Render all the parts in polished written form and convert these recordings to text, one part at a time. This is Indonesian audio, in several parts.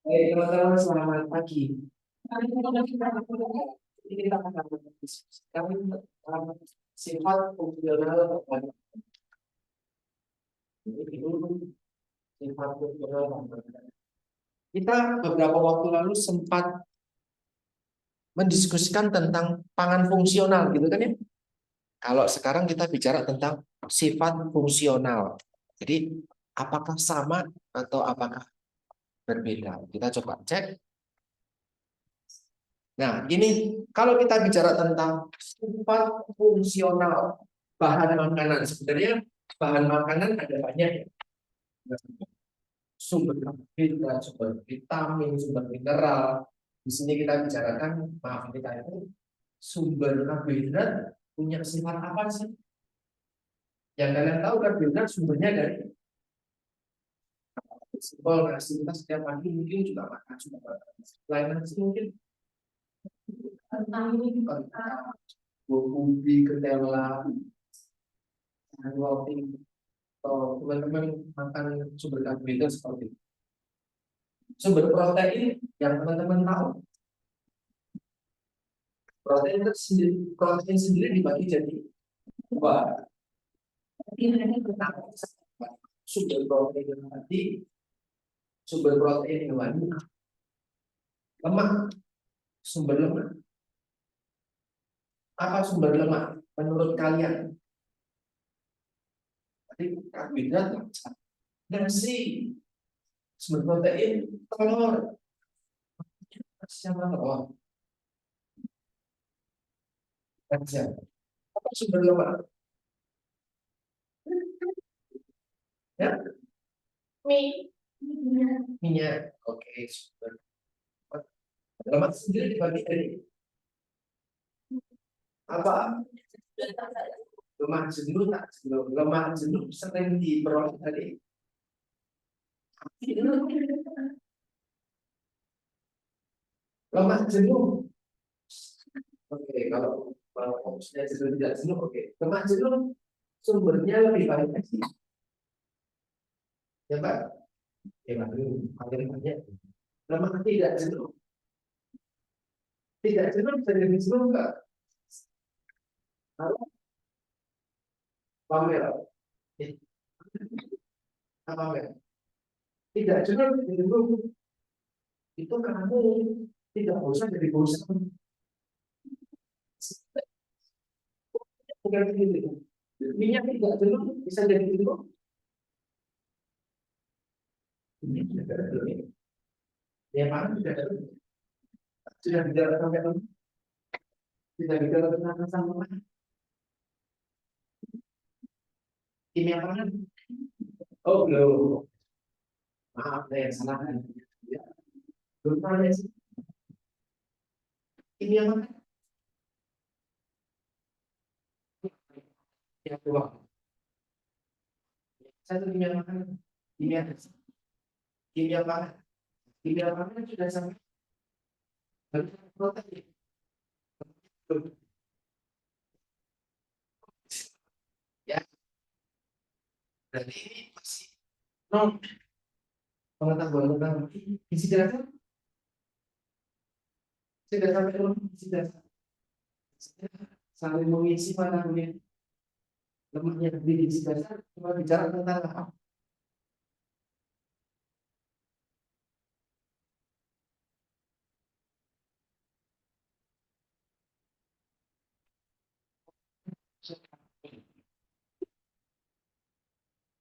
Baik, teman-teman, selamat pagi. Ini kita akan mendiskusikan tentang sifat fungsional komponen. Ini dulu sifat fungsional komponen. Kita beberapa waktu lalu sempat mendiskusikan tentang pangan fungsional, gitu kan ya? Kalau sekarang kita bicara tentang sifat fungsional. Jadi, apakah sama atau apakah berbeda? Kita coba cek. Nah, ini kalau kita bicara tentang sifat fungsional bahan makanan, sebenarnya bahan makanan ada banyak ya. Sumber karbohidrat, sumber vitamin, sumber mineral. Di sini kita bicarakan, maaf kita itu sumber karbohidrat punya sifat apa sih? Yang kalian tahu karbohidrat sumbernya dari simpel nasi, kita setiap pagi mungkin juga makan juga lain nasi mungkin tentang ini ubi, ketela, roti, atau teman-teman makan sumber karbohidrat seperti itu. Sumber protein yang teman-teman tahu, protein sendiri dibagi jadi dua. Sumber protein tadi, sumber protein hewani, lemak, sumber lemak. Apa sumber lemak menurut kalian? Tadi karbohidrat, nasi, sumber protein, telur. Siapa telur? Apa sumber lemak? Ya, minyak. Oke, sumber lemak sendiri dibagi dari apa? Lemak jenuh, lemak jenuh sering diperoleh dari lemak jenuh. Oke, kalau fokusnya jenuh tidak jenuh, oke. Lemak jenuh sumbernya lebih banyak sih. Ya Pak? Ya Pak, paling banyak. Lemak tidak jenuh. Tidak jenuh bisa jadi jenuh enggak? Kalau pamer. Apa pamer? Tidak jenuh jadi jenuh. Itu kamu tidak bosan jadi bosan. Bukan begitu. Minyak tidak jenuh bisa jadi jenuh. Ya mana sudah bicara sampai sudah bicara tentang sama kimia pangan. Oh belum. Maaf saya salah. Ya, belum tanya sih. Kimia pangan yang dua. Satu kimia pangan, kimia kimia pangan, kimia pangan sudah sampai protein. Ya, berarti ini masih non pengetahuan tentang isi dasar sudah sampai isi dasar. Saling mengisi mana kuliah lemaknya di isi dasar cuma bicara tentang apa?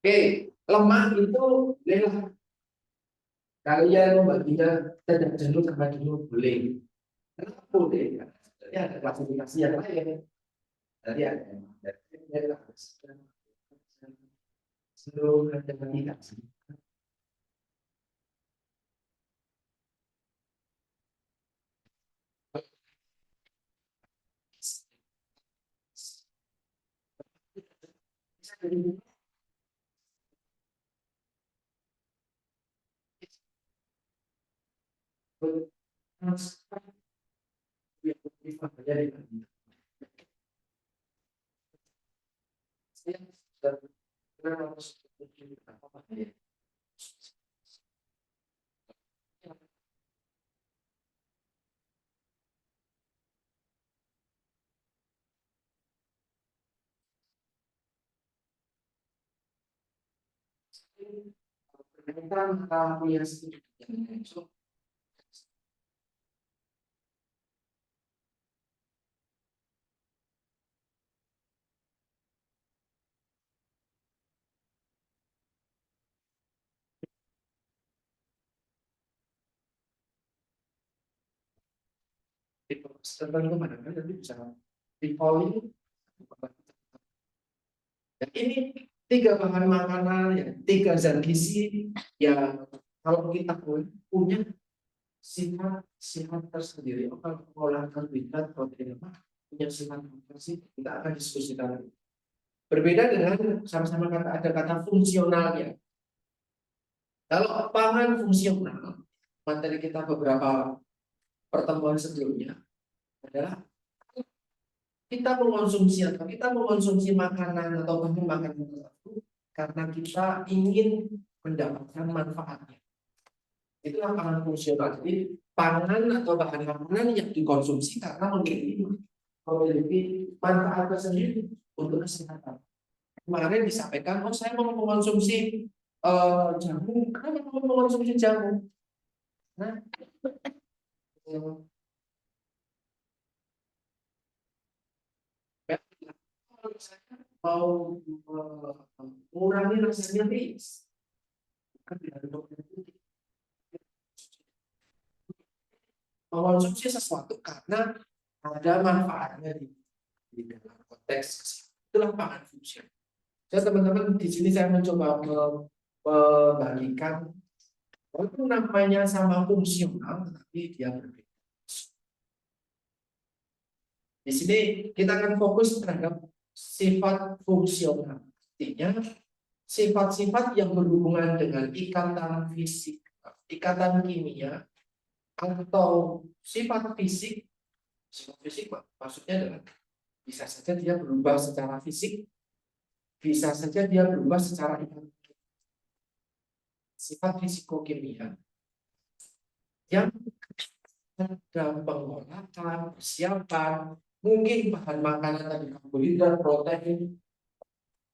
Oke, lemak itu lelah. Kalian membaginya tidak jenuh sama jenuh boleh. Kenapa boleh? Ya, ada klasifikasi yang lain. Tadi ada seluruh klasifikasi. berkaitan mata kuliah studi. So, tertentu mana-mana nanti bisa di polling. Dan ini 3 bahan makanan, ya, 3 zat gizi yang kalau kita punya sifat tersendiri. Kalau pengolahan karbohidrat, protein lemak punya sifat apa sih? Kita akan diskusikan. Berbeda dengan sama-sama ada kata fungsionalnya. Kalau pangan fungsional, materi kita beberapa pertemuan sebelumnya adalah kita mengonsumsi makanan atau bahan makanan tertentu karena kita ingin mendapatkan manfaatnya. Itulah pangan fungsional. Jadi pangan atau bahan makanan yang dikonsumsi karena memiliki manfaat tersendiri untuk kesehatan. Kemarin disampaikan, oh saya mau mengonsumsi jamu. Kenapa mau mengonsumsi jamu? Nah, kalau saya mau mengurangi rasanya ris, kan tidak ada mengonsumsi sesuatu karena ada manfaatnya di dalam konteks itulah pangan fungsional. Jadi teman-teman di sini saya mencoba membagikan walaupun namanya sama fungsional, tapi dia berbeda. Di sini kita akan fokus terhadap sifat fungsional, artinya sifat-sifat yang berhubungan dengan ikatan fisik, ikatan kimia, atau sifat fisik. Sifat fisik maksudnya adalah bisa saja dia berubah secara fisik, bisa saja dia berubah secara sifat fisikokimia yang ada pengolahan, persiapan, mungkin bahan makanan tadi karbohidrat, protein,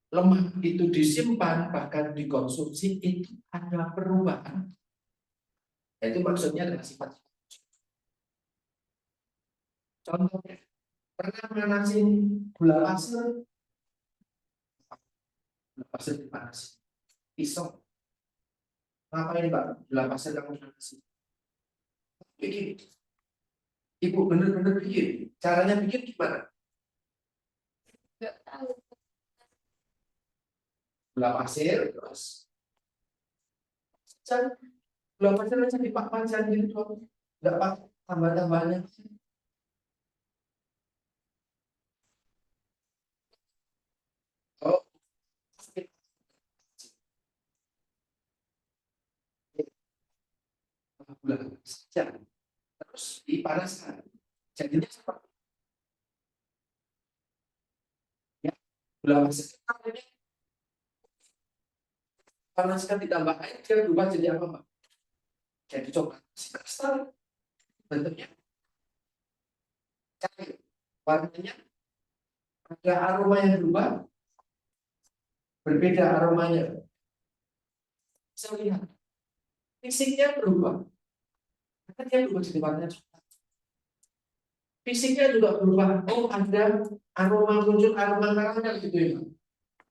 lemak itu disimpan bahkan dikonsumsi itu ada perubahan. Itu maksudnya adalah sifat. Contohnya pernah manasin gula pasir dipanasin pisau. Ngapain Pak? Gula pasir kamu panasin? Bikin. Ibu benar-benar bikin. Caranya bikin gimana? Nggak tahu. Gula pasir terus gula pasir aja dipakai gitu, nggak pakai tambah-tambahannya. Oh, gula saja terus dipanaskan jadinya seperti ya, gula pasir panaskan ditambah air dia berubah jadi apa Pak? Jadi coklat kristal bentuknya cair, warnanya ada aroma yang berubah, berbeda aromanya. Saya lihat fisiknya berubah, karena dia berubah jadi warna coklat. Fisiknya juga berubah. Oh, ada aroma muncul aroma karamel gitu ya.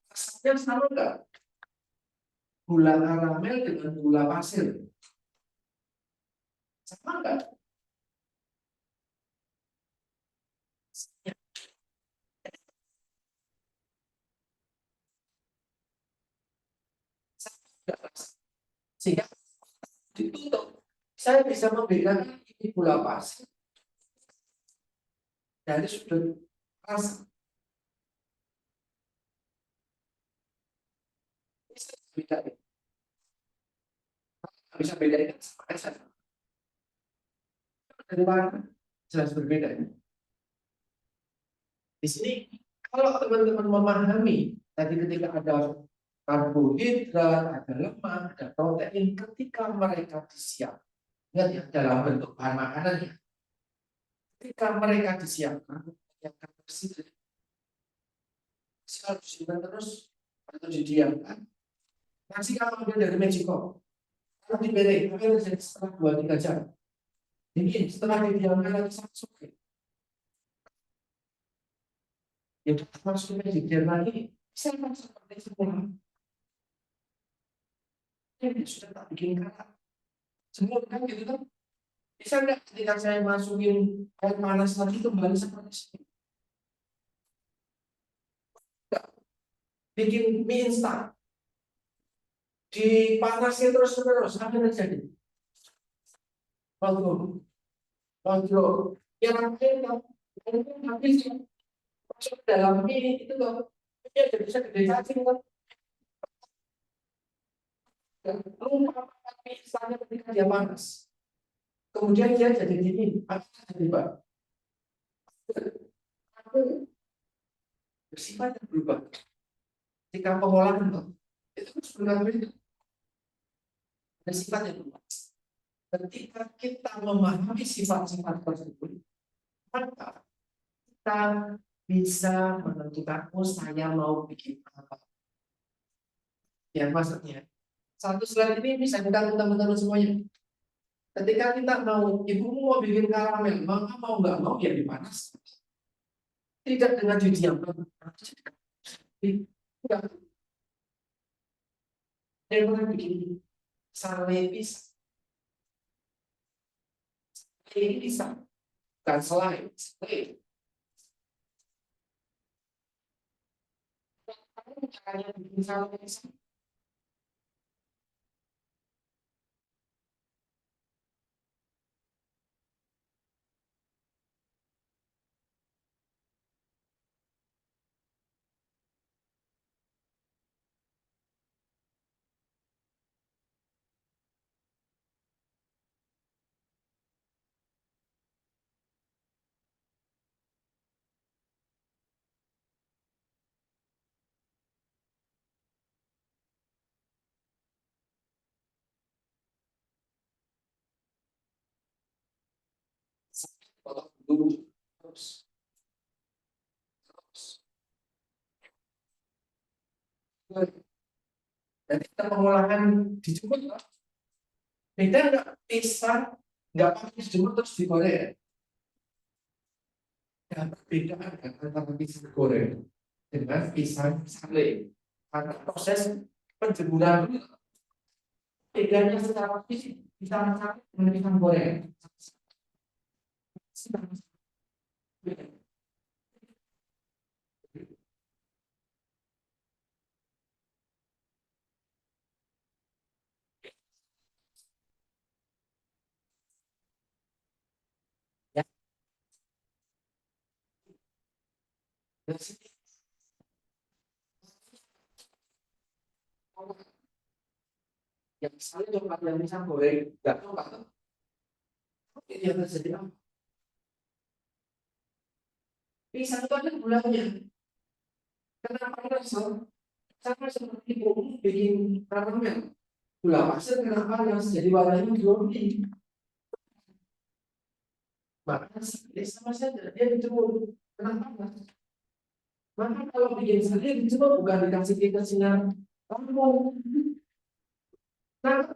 Rasanya sama enggak? Gula karamel dengan gula pasir sama enggak? Sehingga ditutup saya bisa membedakan ini gula pasir dari sudut rasa. Bisa bedain, bisa bedain sama rasa dari warna jelas berbeda. Di sini kalau teman-teman memahami tadi ketika ada karbohidrat, ada lemak, ada protein, ketika mereka disiapkan, ingat ya dalam bentuk bahan makanan ya, ketika mereka disiapkan, yang bersih, harus disimpan terus atau didiamkan Nasi kalau udah dari Meksiko, kalau dipilih, apa yang terjadi setelah 2-3 jam? Dingin, setelah didiamkan lagi sangat sulit. Ya, masuk ke didiam lagi, sama seperti semula. Ini sudah tak bikin kalah. Semua kan gitu kan? Bisa nggak ketika saya masukin air panas lagi kembali seperti ini? Nggak. Bikin mie instan, dipanasin terus-menerus, apa yang terjadi? Kontrol, kontrol. Yang lain habis masuk dalam mie itu loh, dia jadi bisa gede cacing kan? Lalu apa mie instannya ketika dia panas? Kemudian dia jadi dingin, apa yang terjadi Pak? Aku bersifat yang berubah. Ketika pengolahan Pak, itu sebenarnya ada sifat yang berubah. Ketika kita memahami sifat-sifat tersebut, maka kita bisa menentukan, oh saya mau bikin apa. Ya maksudnya, satu slide ini bisa kita teman-teman semuanya. Ketika kita mau, ibumu mau bikin karamel, maka mau nggak mau ya dipanas. Tidak dengan didiamkan. Tidak. Dia pernah bikin sale pisang. Ini pisang, bukan selai. Caranya bikin sale pisang. Potong dulu, terus. Dan kita pengolahan dijemur, beda nggak pisang nggak pakai dijemur terus digoreng. Dan perbedaan antara pisang goreng dengan pisang sale karena proses penjemuran itu bedanya secara fisik pisang sale dengan pisang goreng. Ya, yang sale coklat yang pisang goreng nggak tahu nggak tahu ini yang terjadi apa? Pisang itu ada gulanya. Kenapa rasa sama seperti bumbu bikin karamel? Gula pasir kenapa panas jadi warnanya glowing? Maka sama saja dia dijemur kenapa panas? Maka kalau bikin sendiri dijemur bukan dikasih kita sinar lampu. Nah,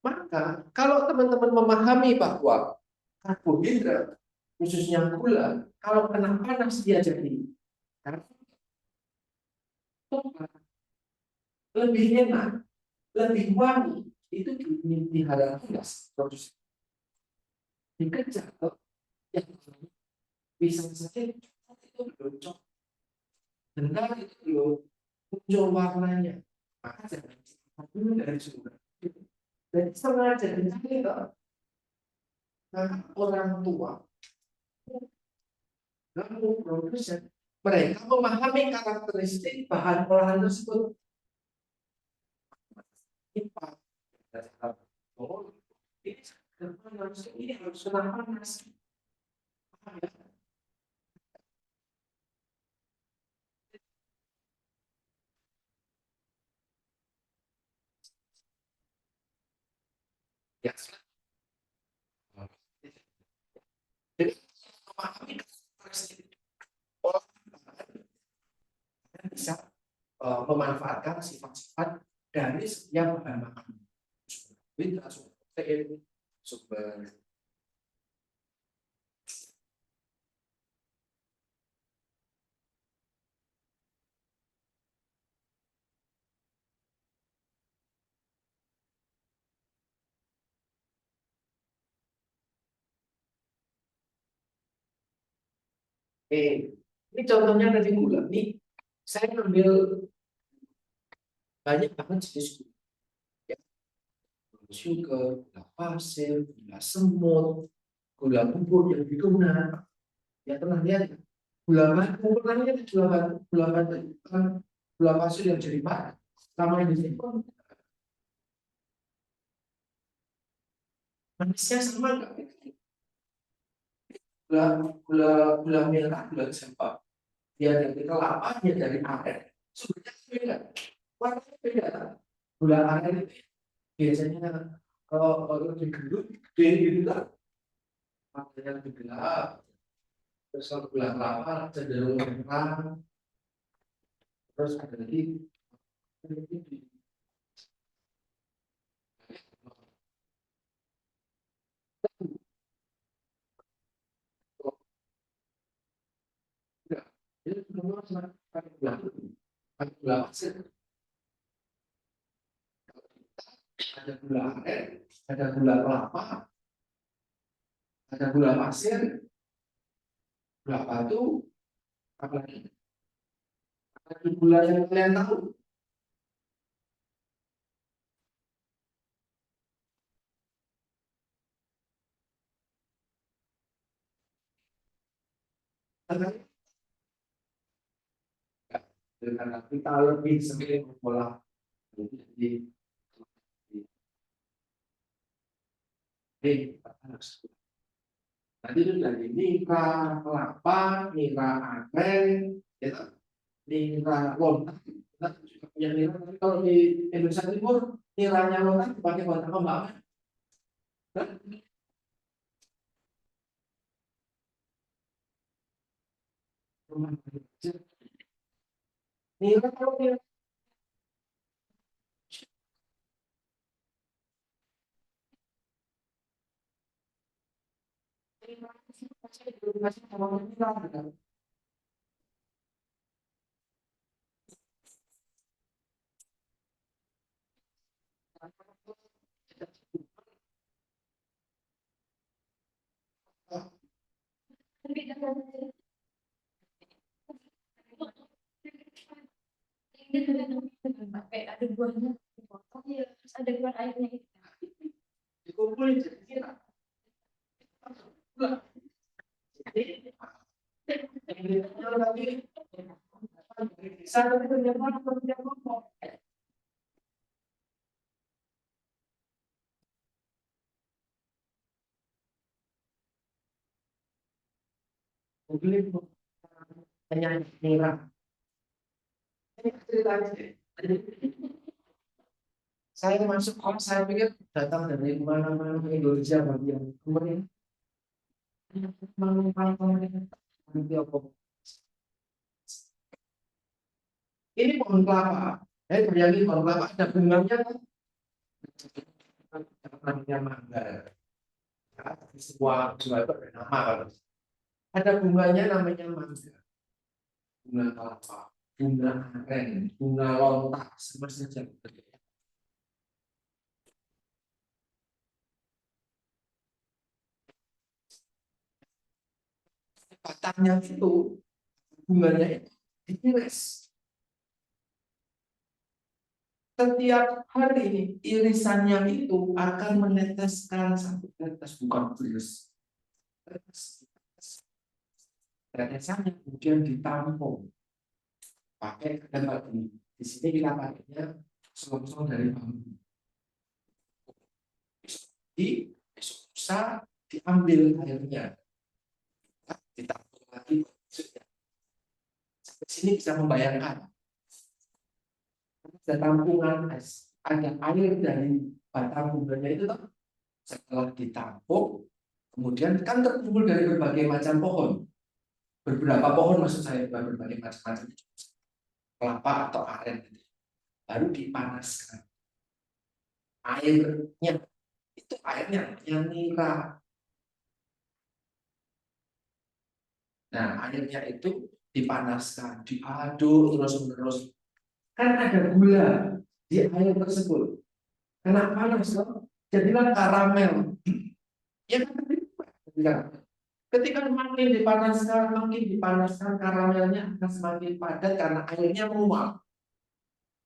maka kalau teman-teman memahami bahwa karbohidrat khususnya gula kalau kena panas dia jadi lebih enak, lebih wangi itu diharapkan terus dikejar yang bisa saja itu belum cocok benar itu belum muncul warnanya maka jangan dulu dari sumber dan sengaja dicari orang tua lalu produsen mereka memahami karakteristik bahan olahan tersebut. Oh, ini harus kena panas. Ya, jadi memahami karakteristik olahan bisa memanfaatkan sifat-sifat dari setiap bahan makanan. Sumber karbohidrat, sumber protein, sumber ini contohnya dari gula. Nih, saya ambil banyak banget jenis gula. Ya. Gula sugar, gula pasir, gula semut, gula bubuk yang ditunar. Ya pernah lihat gula batu, pernah lihat gula batu kan gula pasir yang jadi padat. Sama yang disimpan manisnya sama nggak? Gula merah, gula siapa? Dia dari kelapa, dia dari aren. Sebenarnya beda, warnanya beda. Gula aren itu biasanya kalau digerus gede gitu kan, warnanya lebih gelap. Terus kalau gula kelapa cenderung terang. Terus ada lagi itu semua pakai gula pasir, ada gula aren, ada gula kelapa, ada gula pasir, gula batu, apalagi ada gula yang kalian tahu. Karena kita lebih sering mengolah jadi nanti itu dari nira kelapa, nira aren, ya, nira lontar. Kita juga punya nira, tapi kalau di Indonesia Timur niranya lontar dipakai buat apa mbak? Nira kalau nira masih sama nira, kan? Ada buahnya, terus ada keluar airnya gitu. Dikumpulin jadi nira. Jadi lagi saya kerja ngomong. Mungkin penyanyi nira. Ini ceritanya sih. Saya masuk kok, saya pikir datang dari mana-mana Indonesia bagian kemudian ini pohon kelapa. Saya bayangin pohon kelapa ada bunganya namanya mangga. Semua itu ada nama kan. Ada bunganya namanya mangga. Bunga kelapa, bunga aren, bunga lontar, sama saja. Batangnya itu bunganya itu diiris. Setiap hari irisannya itu akan meneteskan satu tetes, bukan beres. Tetesannya kemudian ditampung pakai tempat ini. Di sini kita pakainya selongsong dari bambu. Di besok lusa diambil airnya, ditampung lagi. Sampai sini bisa membayangkan ada tampungan es, ada air dari batang bunganya itu setelah ditampung, kemudian kan terkumpul dari berbagai macam pohon. Beberapa pohon maksud saya, berbagai macam kelapa atau aren. baru dipanaskan. Airnya itu airnya yang nira. Nah, airnya itu dipanaskan, diaduk terus-menerus. Kan ada gula di air tersebut. Karena panas, jadilah karamel. Ya kan? Ketika makin dipanaskan karamelnya akan semakin padat karena airnya menguap.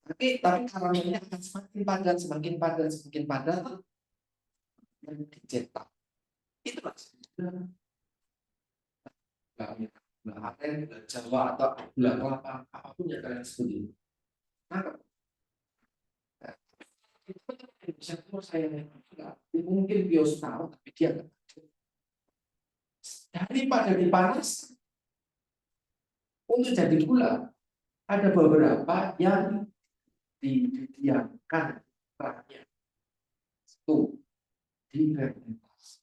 Tapi karamelnya akan semakin padat, semakin padat dan dicetak. Itu maksudnya gula aren, gula Jawa atau gula kelapa, apapun yang kalian sebut itu. Nah, itu saya mungkin bios tahu, tapi dia nggak. Daripada dipanas untuk jadi gula, ada beberapa yang didiamkan terakhir. Itu difermentasi.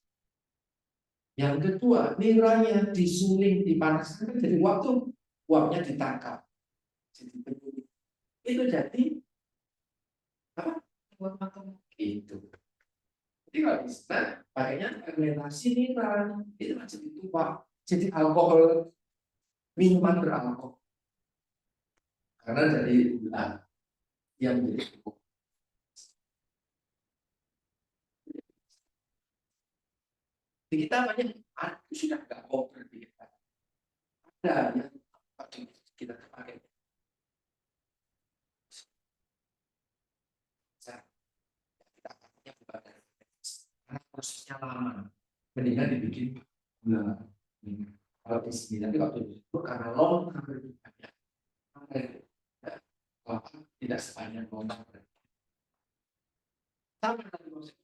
Yang kedua, niranya disuling, dipanaskan, jadi uapnya ditangkap. Jadi penyuling. Itu jadi apa? Uap atau itu. Jadi kalau bisa, pakainya fermentasi nira itu jadi tuak, jadi alkohol, minuman beralkohol. Karena dari gula yang menjadi cukup. Di kita banyak sudah nggak mau berpikir. Ada yang kita pakai. Kita pakainya bukan karena prosesnya lama. Mendingan dibikin gula. Kalau di sini tapi waktu itu karena lontar lebih banyak. Tidak sepanjang lontar. Sama dengan proses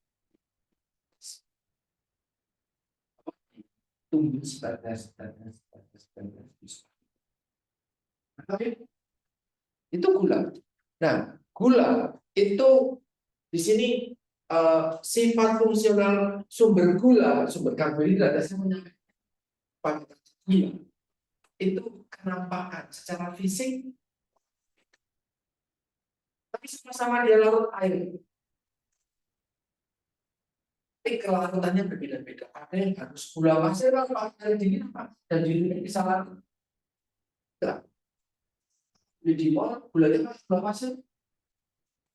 tumbuh sebatas. Itu gula. Nah, gula itu di sini sifat fungsional sumber gula, sumber karbohidrat, saya menyampaikan gula itu kenampakan secara fisik, tapi sama-sama di laut air. Tapi kelautannya berbeda-beda. Ada yang harus gula pasir kalau air dingin apa? Dan di dunia bisa larut. Di mall gulanya gula pasir,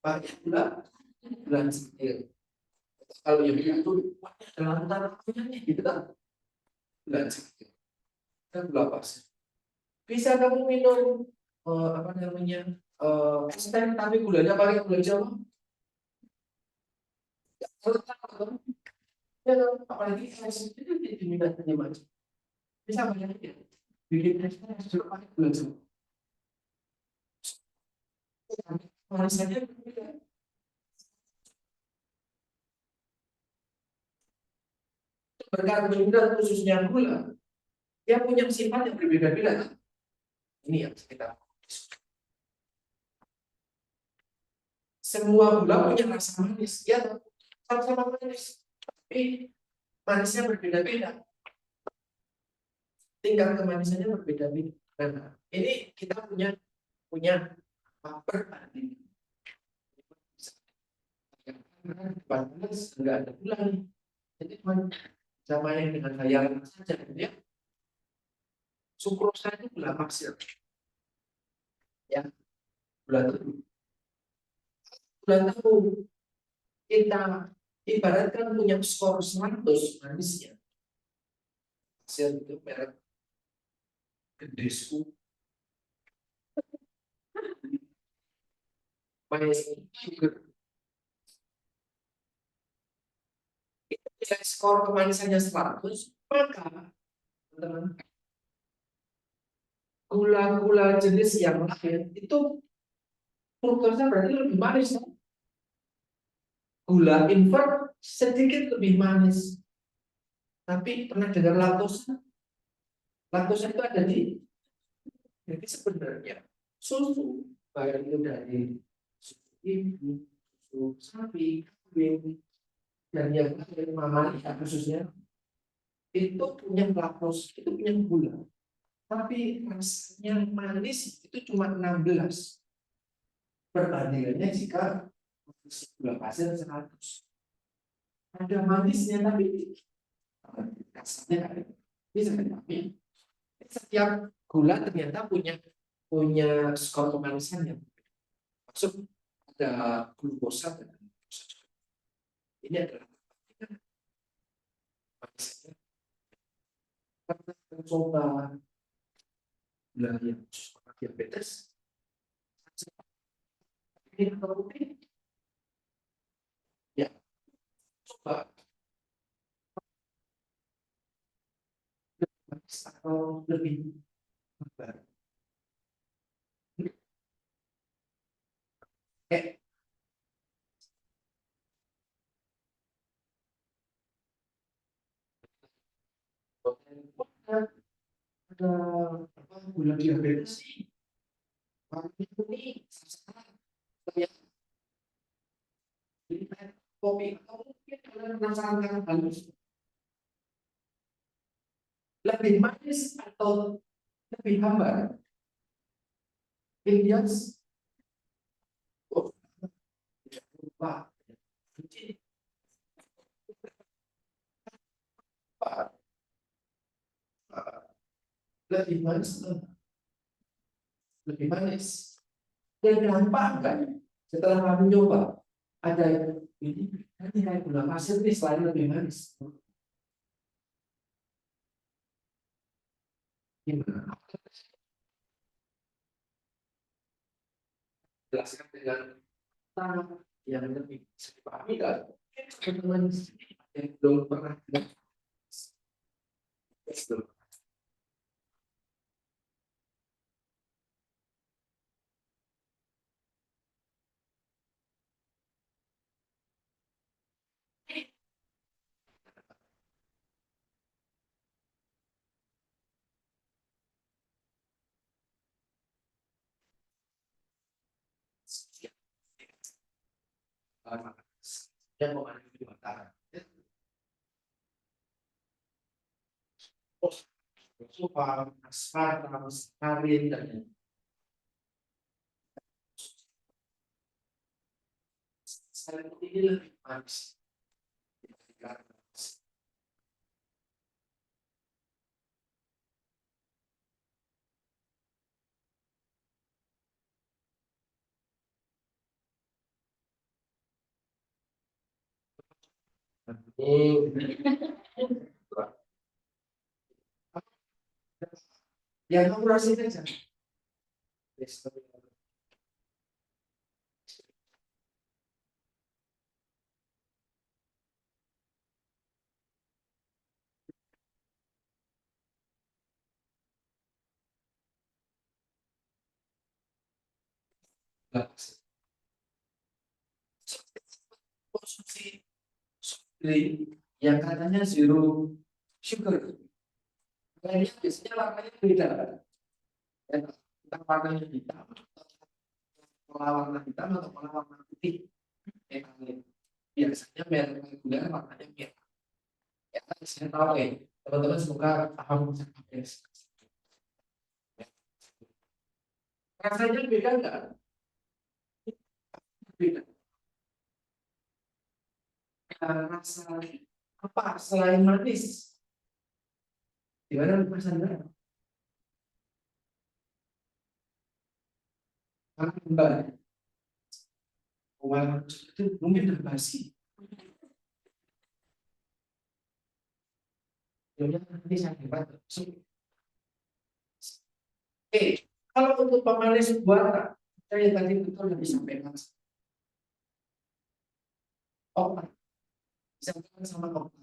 pakai gula cetir. Kalau yang itu dalam tanahnya gitu kan, gula cetir, kan gula pasir. Bisa kamu minum apa namanya es teh tapi gulanya pakai gula Jawa? Ya, apalagi es itu diminatnya macam. Bisa banyak ya. Bikin es teh suruh pakai gula Jawa. Manisnya berbeda. Berkarbohidrat khususnya gula, dia punya sifat yang berbeda-beda. Ini yang kita semua gula punya rasa manis, ya sama-sama manis, tapi manisnya berbeda-beda, tingkat kemanisannya berbeda-beda. Nah, ini kita punya paper tadi. Panas nggak ada gula nih, jadi cuma sama yang dengan khayalan saja, ya. Sukrosa itu gula pasir, ya, gula tebu. Gula tebu kita ibaratkan punya skor 100 manisnya. Pasir itu merek Gedesku, My Sugar. Itu bisa skor kemanisannya 100, maka teman-teman, gula-gula jenis yang lain itu fruktosnya berarti lebih manis. Gula invert sedikit lebih manis. Tapi pernah dengar laktosa? Laktosa itu ada di, jadi sebenarnya susu baik itu dari susu ibu, susu sapi, kambing, dan yang lain mamalia khususnya itu punya laktos, itu punya gula. Tapi rasanya manis itu cuma 16. Perbandingannya jika gula pasir 100. Ada manisnya tapi kasarnya ada. Bisa tapi setiap gula ternyata punya skor kemanisan yang masuk, ada glukosa dan glukosa juga. Ini adalah manisnya. Kita coba gula yang khusus untuk diabetes. Ini atau mungkin ya coba manis atau lebih lebar. Ada apa gula diabetes sih? Ini kayak kopi atau mungkin kalian merasakan halus lebih manis atau lebih hambar? Indians, oh, tidak lupa. Lebih manis, lebih manis. Dan nampak enggak? Setelah kamu nyoba, ada ini nanti kayak gula pasir nih selain lebih manis. Gimana? Jelaskan dengan kata yang lebih bisa dipahami kan? Teman-teman yang belum pernah dengar. Dan memahami di mata. Sofa, aspartam, karin, dan selain ini lebih manis. Yang kamu rasain aja. Konsumsi drink yang katanya zero sugar. Lainnya biasanya warnanya beda. Ya, entah warnanya hitam, pola warna hitam atau pola warna putih. Biasanya merek reguler warnanya merah. Ya, saya tahu ya, teman-teman suka paham ya. Rasanya beda nggak? Beda. Rasa apa selain manis? Gimana Mas Andra? Karena kembali, itu mungkin udah basi. Jadi nanti saya hebat. Oke, kalau untuk pemanis buatan, saya tadi betul lebih sampaikan. Opat, disampaikan sama opat.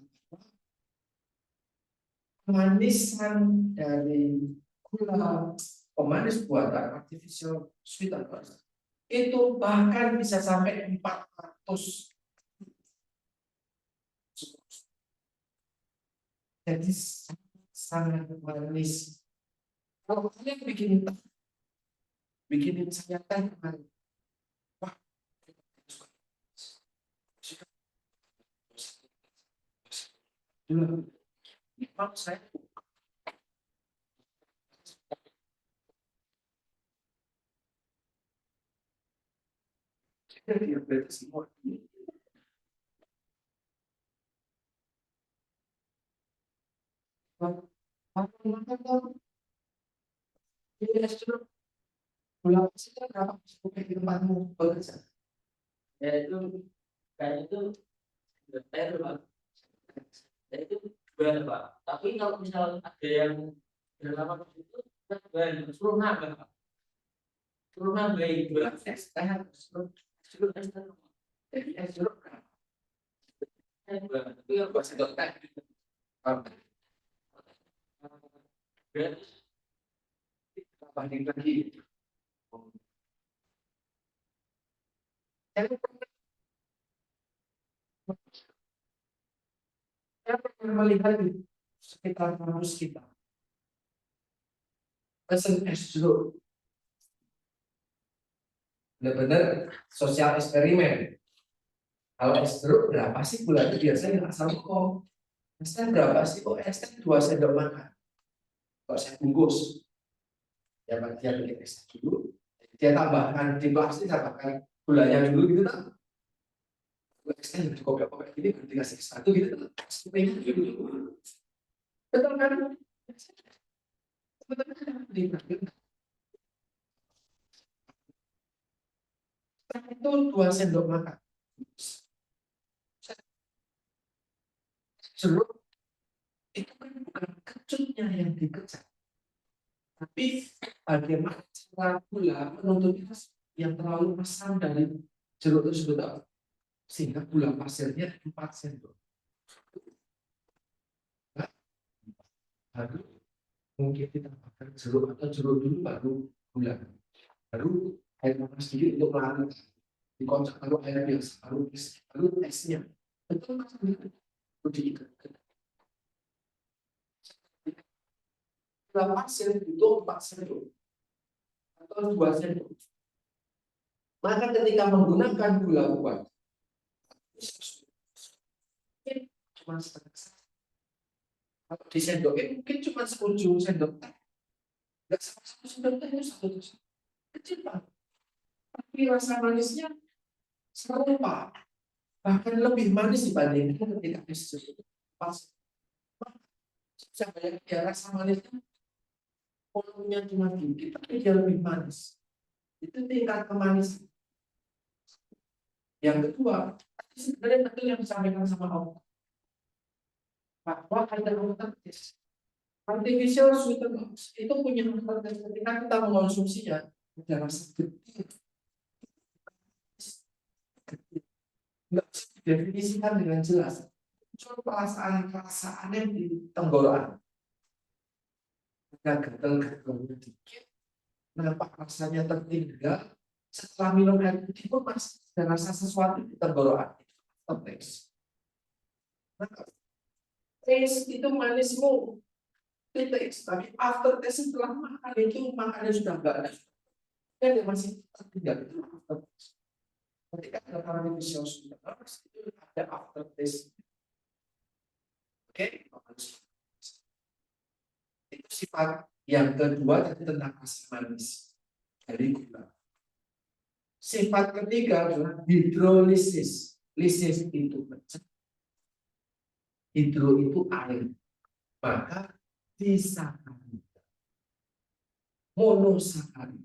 Pemanisan dari gula pemanis buatan artificial sweetener itu bahkan bisa sampai 400. Jadi sangat manis. Kalau kalian bikin saya teh, wah, dulu memang saya diabetes semua. Gula pasir berapa di tempatmu bekerja? Ya itu kayak itu saya Pak. Ya itu dua Pak. Tapi kalau misal ada yang dalam itu kita suruh nambah Pak. Suruh nambah dua es teh suruh es teh. Jadi suruh Tapi yang buat sedot teh. berarti Banding lagi. Saya pernah melihat di sekitar kampus kita. Pesen es jeruk. Benar-benar sosial eksperimen. Kalau es jeruk berapa sih gulanya biasanya asal kok. Esnya berapa sih kok? Esnya 2 sendok makan. Kalau saya bungkus, ya dia bikin es dulu, dia tambahkan di plastik, tambahkan gulanya dulu gitu kan. Esnya dikopek-kopek gini, dikasih satu gitu kan. Betul kan? Itu 2 sendok makan. Jeruk itu kan bukan kecutnya yang dikejar, tapi bagaimana cara gula menuntut yang terlalu asam dari jeruk tersebut, sehingga gula pasirnya 4 sendok. Baru mungkin kita makan jeruk atau jeruk dulu baru gula, baru air panas sedikit untuk melarut, dikocok lalu air biasa, baru esnya. Betul mas, diikat. Gula pasir itu 4 sendok atau 2 sendok. Maka ketika menggunakan gula kuat, cuma setengah. Kalau disendokin mungkin cuma seujung sendok teh. Nggak sama satu sendok teh itu satu kecil Pak. Tapi rasa manisnya serupa. Bahkan lebih manis dibandingkan ketika es jeruk. Pas saya bayangin ya rasa manisnya volumenya cuma dikit, tapi dia lebih manis. Itu tingkat kemanisan. Yang kedua, sebenarnya betul yang disampaikan sama Allah. Bahwa ada alternatif. Artificial sweeteners itu punya alternatif ketika kita mengonsumsinya ada rasa getih. Nggak bisa didefinisikan dengan jelas. Cuma perasaan yang di tenggorokan. Ada gatal-gatalnya dikit, nampak rasanya tertinggal. Setelah minum air putih pun masih ada rasa sesuatu di tenggorokan. Itu taste. Taste itu manismu. Taste, tapi after taste setelah makan itu makannya sudah enggak ada. Dia masih tertinggal itu after taste. Ketika ada artificial sweeteners itu ada after taste. Oke, itu sifat yang kedua tadi tentang rasa manis dari gula. Sifat ketiga adalah hidrolisis. Lisis itu pecah. Hidro itu air. Maka disakarida, monosakarida,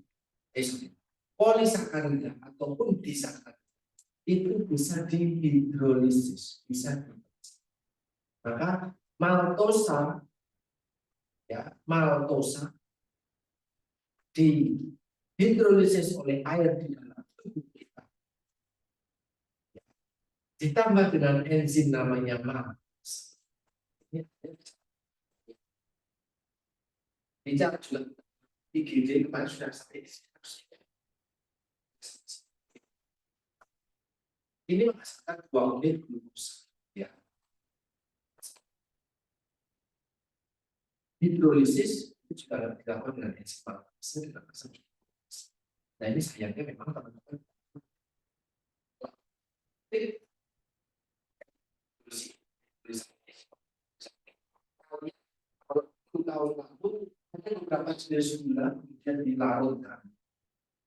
polisakarida ataupun disakarida itu bisa dihidrolisis, bisa dipecah. Maka maltosa, ya maltosa dihidrolisis oleh air di dalam tubuh kita, ditambah dengan enzim namanya maltase. Bicara juga IgD kemarin sudah sampai di sini. Ini menghasilkan 2 unit glukosa. Ya. Hidrolisis itu juga dilakukan dengan enzim maltase dan asam glukosa. Nah ini sayangnya memang teman-teman kalau tahun lalu ada beberapa jenis gula kemudian dilarutkan,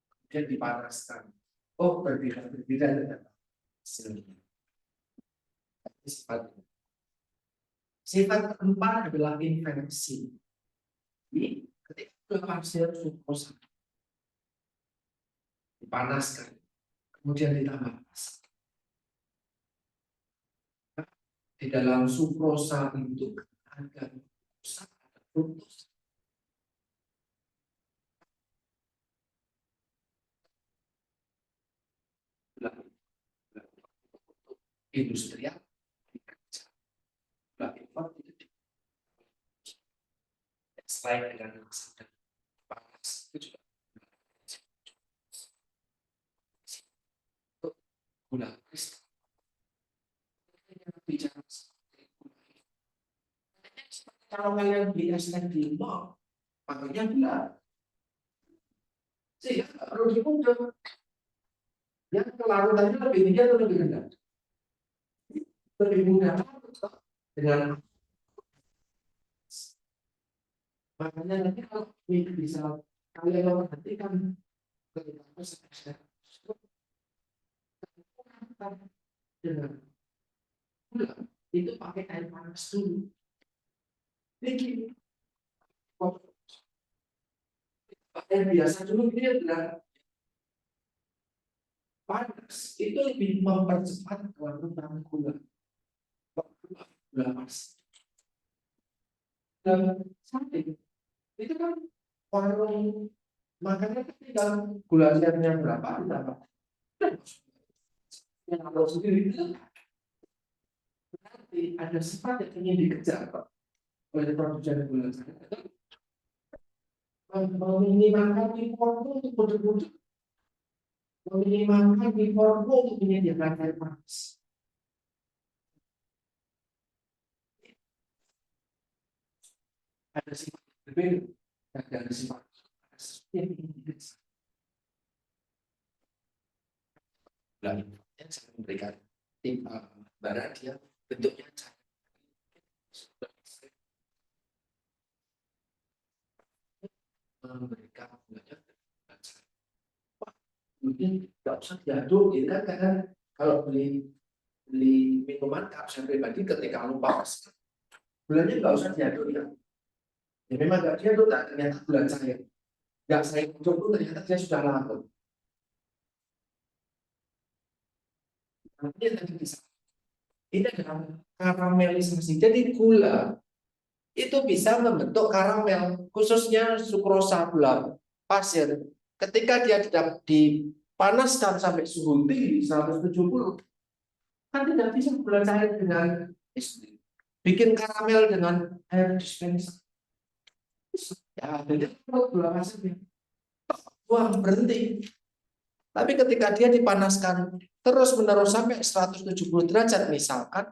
kemudian dipanaskan, Oh, berbeda dengan hasilnya. Sifat keempat adalah inversi. Jadi, ketika gula pasir sukrosa dipanaskan, kemudian ditambah asam. Di dalam sukrosa itu ada glukosa, ada fruktosa. Industrial dikerja, impor itu selain dengan asam dan panas itu juga gula kristal. Bicara kalau kalian beli es teh di mall, pakainya gula. Sehingga nggak perlu diukur. Yang kelarutannya lebih tinggi atau lebih rendah? Lebih mudah dengan makanya nanti kalau bisa kalian memperhatikan ketika proses dengan gula itu pakai air panas dulu. Ini air biasa dulu ini adalah panas itu lebih mempercepat kelarutan gula. Gula pas. Dan samping itu kan warung makannya kan tinggal gula airnya berapa ditambah. Yang kalau sendiri itu berarti ada sifat yang ingin dikejar oleh produsen gula air. Meminimalkan impor untuk produk-produk, meminimalkan impor untuk menyediakan air panas. Ada sifat berbeda dan ada sifat yang ingin dikejar. Dan saya memberikan tim barat dia bentuknya memberikan gulanya mungkin nggak usah diaduk gitu kan karena kalau beli minuman saya pribadi ketika lupa gulanya nggak usah diaduk ya memang nggak diaduk ternyata gula cair nggak saya coba ternyata dia sudah larut. Ini yang tadi bisa ini adalah karamelisasi jadi gula itu bisa membentuk karamel khususnya sukrosa gula pasir ketika dia dipanaskan sampai suhu tinggi 170 kan tidak bisa gula cair dengan bikin karamel dengan air dispenser ya jadi gula pasirnya buang berhenti tapi ketika dia dipanaskan terus menerus sampai 170 derajat misalkan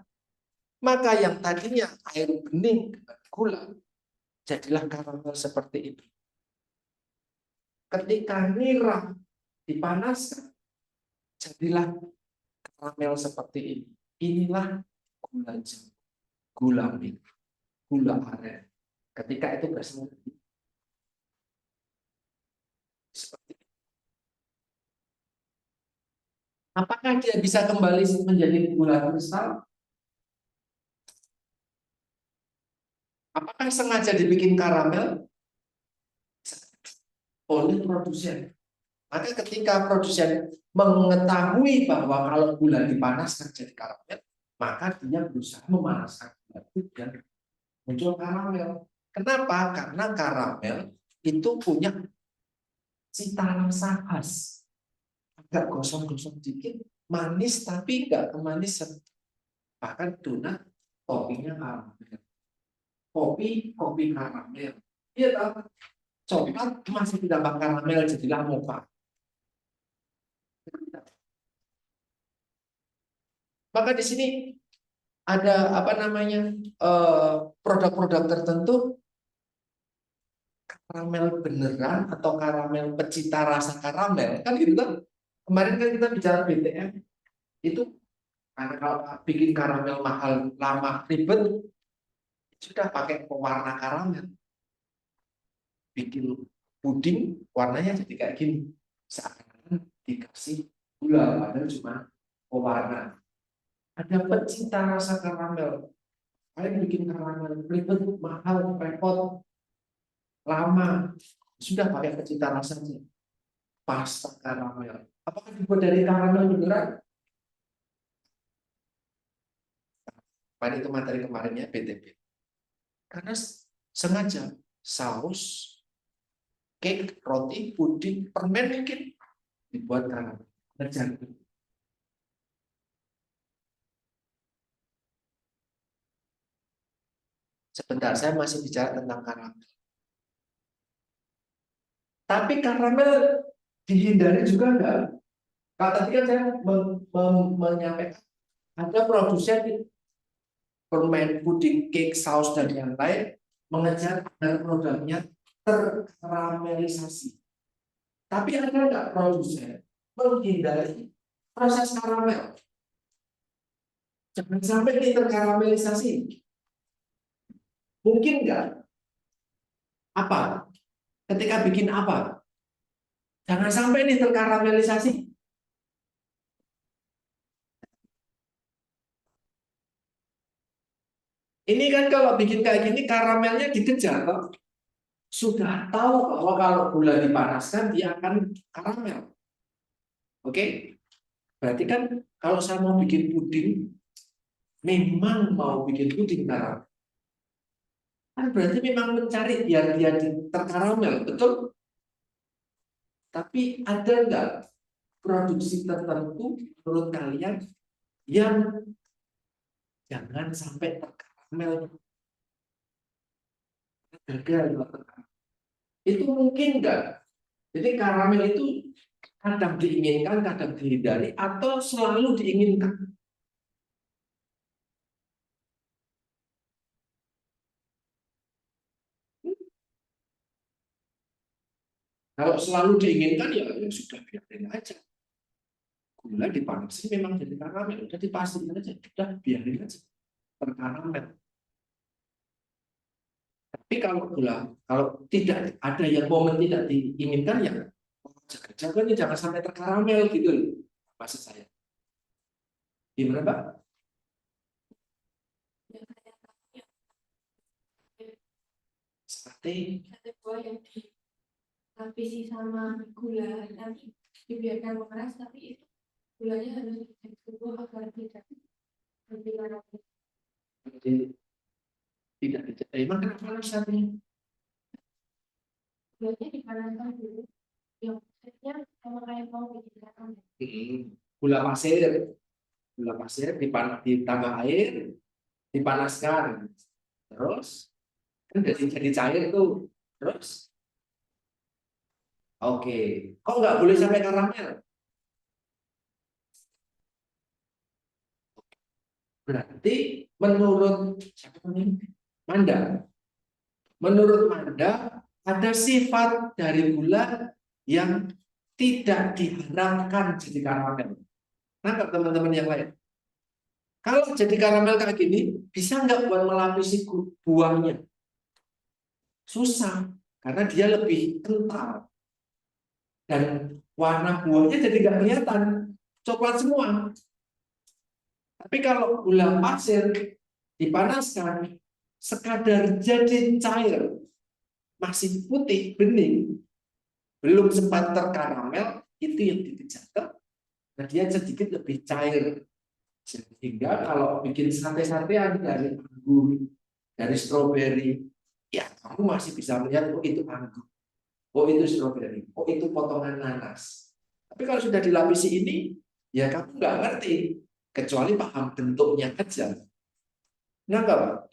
maka yang tadinya air bening gula jadilah karamel seperti itu. Ketika nira dipanaskan, jadilah karamel seperti ini. Inilah gula jamu, gula merah, gula aren. Ketika itu bersama seperti ini. Apakah dia bisa kembali menjadi gula kristal? Apakah sengaja dibikin karamel? Oleh produsen. Maka ketika produsen mengetahui bahwa kalau gula dipanaskan jadi karamel, maka dia berusaha memanaskan gula itu dan muncul karamel. Kenapa? Karena karamel itu punya cita rasa khas. Agak gosong-gosong dikit, manis tapi enggak kemanisan. Bahkan donat toppingnya karamel. Kopi karamel. Iya tahu. Coklat masih ditambah karamel jadilah mocha. Maka di sini ada apa namanya produk-produk tertentu karamel beneran atau karamel pecinta rasa karamel kan gitu kan kemarin kan kita bicara BTM itu karena kalau bikin karamel mahal lama ribet sudah pakai pewarna karamel bikin puding warnanya jadi kayak gini seakan-akan dikasih gula, padahal cuma pewarna. Ada pecinta rasa karamel. Kalian bikin karamel ribet, mahal, repot, lama. Sudah pakai pecinta rasanya. Pasta karamel. Apakah dibuat dari karamel beneran? Pada itu materi kemarinnya BTP. Karena sengaja saus, cake, roti, puding, permen mungkin dibuat karamel. Terjadi. Sebentar, saya masih bicara tentang karamel. Tapi karamel dihindari juga enggak? Kalau tadi kan saya menyampaikan ada produsen permen, puding, cake, saus dan yang lain mengejar agar produknya terkaramelisasi. Tapi ada enggak produsen menghindari proses karamel? Jangan sampai ini terkaramelisasi. Mungkin enggak? Apa? Ketika bikin apa? Jangan sampai ini terkaramelisasi. Ini kan kalau bikin kayak gini karamelnya dikejar, Pak. Sudah tahu bahwa kalau gula dipanaskan dia akan karamel. Oke? Berarti kan kalau saya mau bikin puding, memang mau bikin puding karamel. Kan berarti memang mencari biar dia terkaramel, betul? Tapi ada enggak produksi tertentu menurut kalian yang jangan sampai terkaramel? Gagal. Itu mungkin enggak? Jadi karamel itu kadang diinginkan, kadang dihindari, atau selalu diinginkan. Kalau selalu diinginkan ya sudah biarin aja. Gula dipanasin memang jadi karamel, udah dipastikan aja, udah biarin aja terkaramel. Tapi kalau tidak ada yang momen tidak diinginkan ya jaga-jaga nih jangan sampai terkaramel gitu loh, maksud saya. Gimana Pak? Sate. Sate buah yang dilapisi sama gula, nanti dibiarkan mengeras, tapi itu gulanya harus ditubuh agar tidak lebih lama. Jadi, tidak emang kenapa satenya? Gulanya dipanaskan dulu, yang maksudnya sama kayak mau bikin karamel. Gula pasir ditambah air, dipanaskan, terus kan jadi cair tuh, terus oke, kok nggak boleh sampai karamel? Berarti menurut siapa ini? Manda, menurut Manda ada sifat dari gula yang tidak diharapkan jadi karamel. Nah, teman-teman yang lain, kalau jadi karamel kayak gini, bisa nggak buat melapisi buahnya? Susah, karena dia lebih kental. Dan warna buahnya jadi nggak kelihatan, coklat semua. Tapi kalau gula pasir dipanaskan, sekadar jadi cair, masih putih, bening, belum sempat terkaramel, itu yang dikejar. Nah, dia sedikit lebih cair. Sehingga kalau bikin sate-satean dari anggur, dari stroberi, ya kamu masih bisa melihat, oh itu anggur, oh itu stroberi, oh itu potongan nanas. Tapi kalau sudah dilapisi ini, ya kamu nggak ngerti, kecuali paham bentuknya aja. Nah, Pak?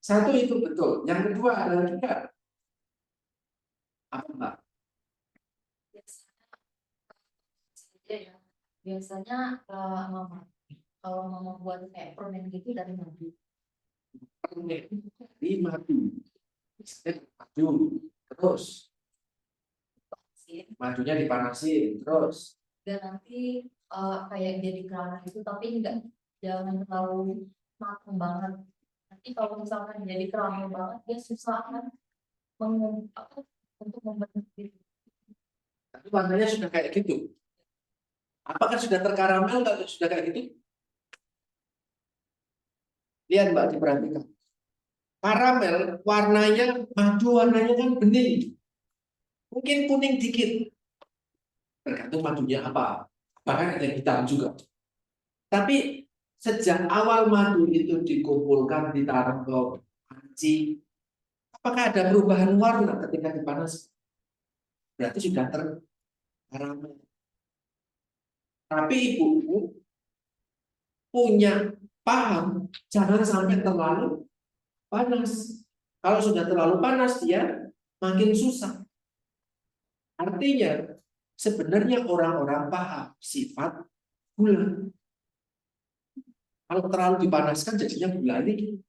Satu itu betul. Yang kedua adalah juga apa, Mbak? Biasanya mama, kalau mama buat kayak permen gitu dari madu. Permen dari madu. Madu. Terus madunya dipanasin. Terus Dan nanti kayak jadi kerangan itu, tapi jangan terlalu matang banget. Nanti kalau misalkan jadi kerangan banget, dia susah kan untuk membentuk gitu. tapi warnanya sudah kayak gitu. Apakah sudah terkaramel kalau sudah kayak gitu? Lihat Mbak, diperhatikan. Karamel warnanya, madu warnanya kan bening. Mungkin kuning dikit. Tergantung madunya apa. Bahkan ada yang hitam juga. Tapi sejak awal madu itu dikumpulkan, ditaruh ke panci, apakah ada perubahan warna ketika dipanas? Berarti sudah terkaramel. Tapi ibuku punya paham, jangan sampai terlalu panas. Kalau sudah terlalu panas, dia makin susah. Artinya, sebenarnya orang-orang paham sifat gula. Kalau terlalu dipanaskan, jadinya gula ini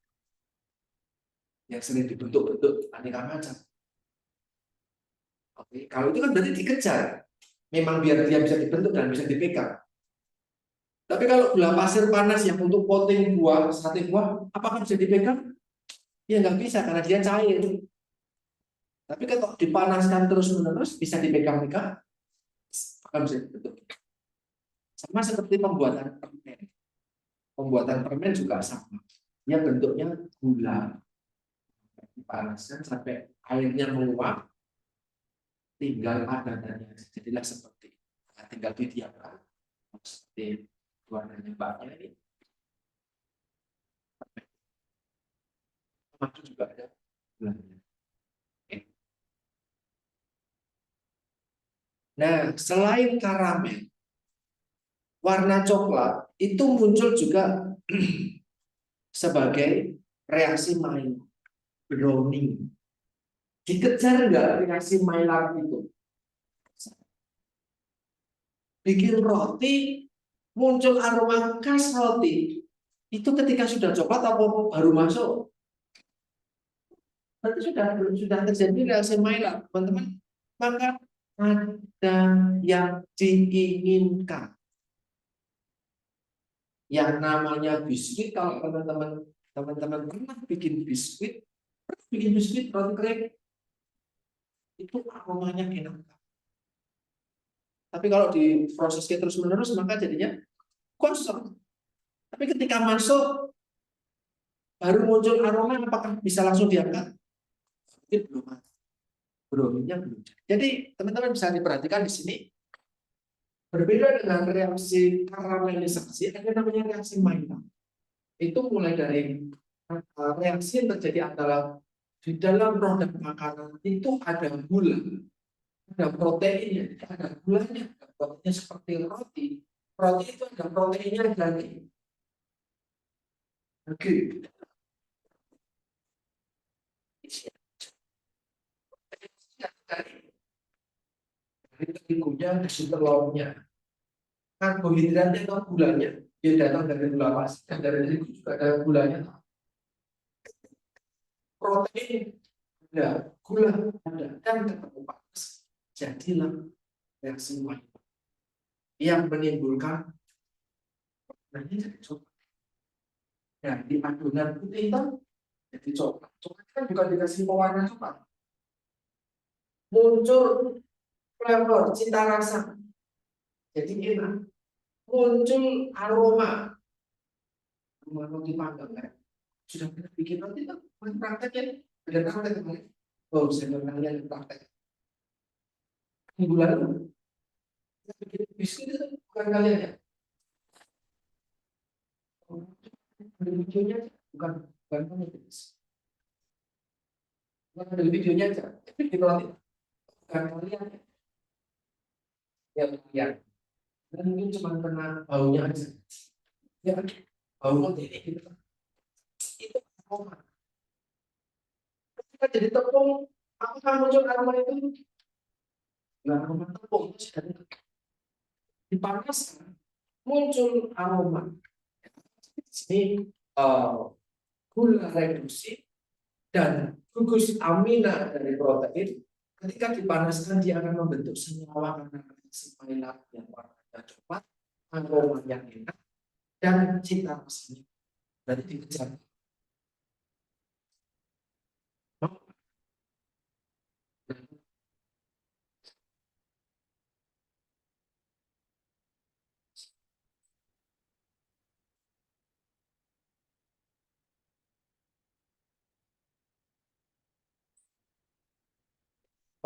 yang sering dibentuk-bentuk aneka macam. Oke, kalau itu kan berarti dikejar. Memang biar dia bisa dibentuk dan bisa dipegang. Tapi kalau gula pasir panas yang untuk coating buah, sate buah, apakah bisa dipegang? Ya nggak bisa karena dia cair. Tapi kalau dipanaskan terus-menerus bisa dipegang-pegang, akan bisa dibentuk. Sama seperti pembuatan permen. Pembuatan permen juga sama. Dia bentuknya gula. Dipanaskan sampai airnya menguap, tinggal padatannya. Jadilah seperti tinggal didiamkan. Seperti warnanya mbaknya ini. Madu juga ada gulanya. Nah, selain karamel, warna coklat itu muncul juga sebagai reaksi Maillard, browning. Dikejar nggak reaksi Maillard itu? Bikin roti, muncul aroma khas roti. Itu ketika sudah coklat atau baru masuk? Berarti sudah terjadi reaksi Maillard, teman-teman. Maka ada yang diinginkan. Yang namanya biskuit, kalau teman-teman pernah bikin biskuit roti kering, itu aromanya enak. Tapi kalau diprosesnya terus-menerus, maka jadinya kosong. Tapi ketika masuk, baru muncul aroma, apakah bisa langsung diangkat? Itu belum ada. Belum. Jadi teman-teman bisa diperhatikan di sini, berbeda dengan reaksi karamelisasi, ada namanya reaksi Maillard. Itu mulai dari reaksi yang terjadi antara di dalam produk makanan itu ada gula, ada proteinnya, ada gulanya, ada proteinnya seperti roti. Roti itu ada proteinnya daging. Oke. Dari terigunya, dari telurnya, karbohidratnya atau gulanya, dia datang dari gula pasir, dan dari terigu juga ada gulanya. Protein ada, gula ada, dan ketemu panas, jadilah reaksi Maillard yang menimbulkan jadi coklat. Nah, di adonan putih hitam jadi coklat. Coklat kan bukan dikasih pewarna coklat. Muncul flavor, cita rasa. Jadi enak. Muncul aroma. Aroma roti panggang kan. Sudah pernah bikin roti kan? Praktek ya. Ada praktek kemarin. Oh, saya pernah lihat praktek. Minggu lalu. Bikin biskuit itu bukan kalian ya. Ada videonya bukan kamu bukan ada videonya aja. Tapi di roti bukan kalian ya kalian. Dan mungkin cuma kena baunya aja. Ya, bau roti ini gitu. Itu aroma. Ketika jadi tepung, apakah muncul aroma itu? Nah, aroma tepung itu sudah dipanaskan, muncul aroma. Ini gula reduksi dan gugus amina dari protein. Ketika dipanaskan, dia akan membentuk senyawa karena reaksi Maillard yang warnanya coklat, aroma yang enak, dan cita rasanya. Berarti dikejar.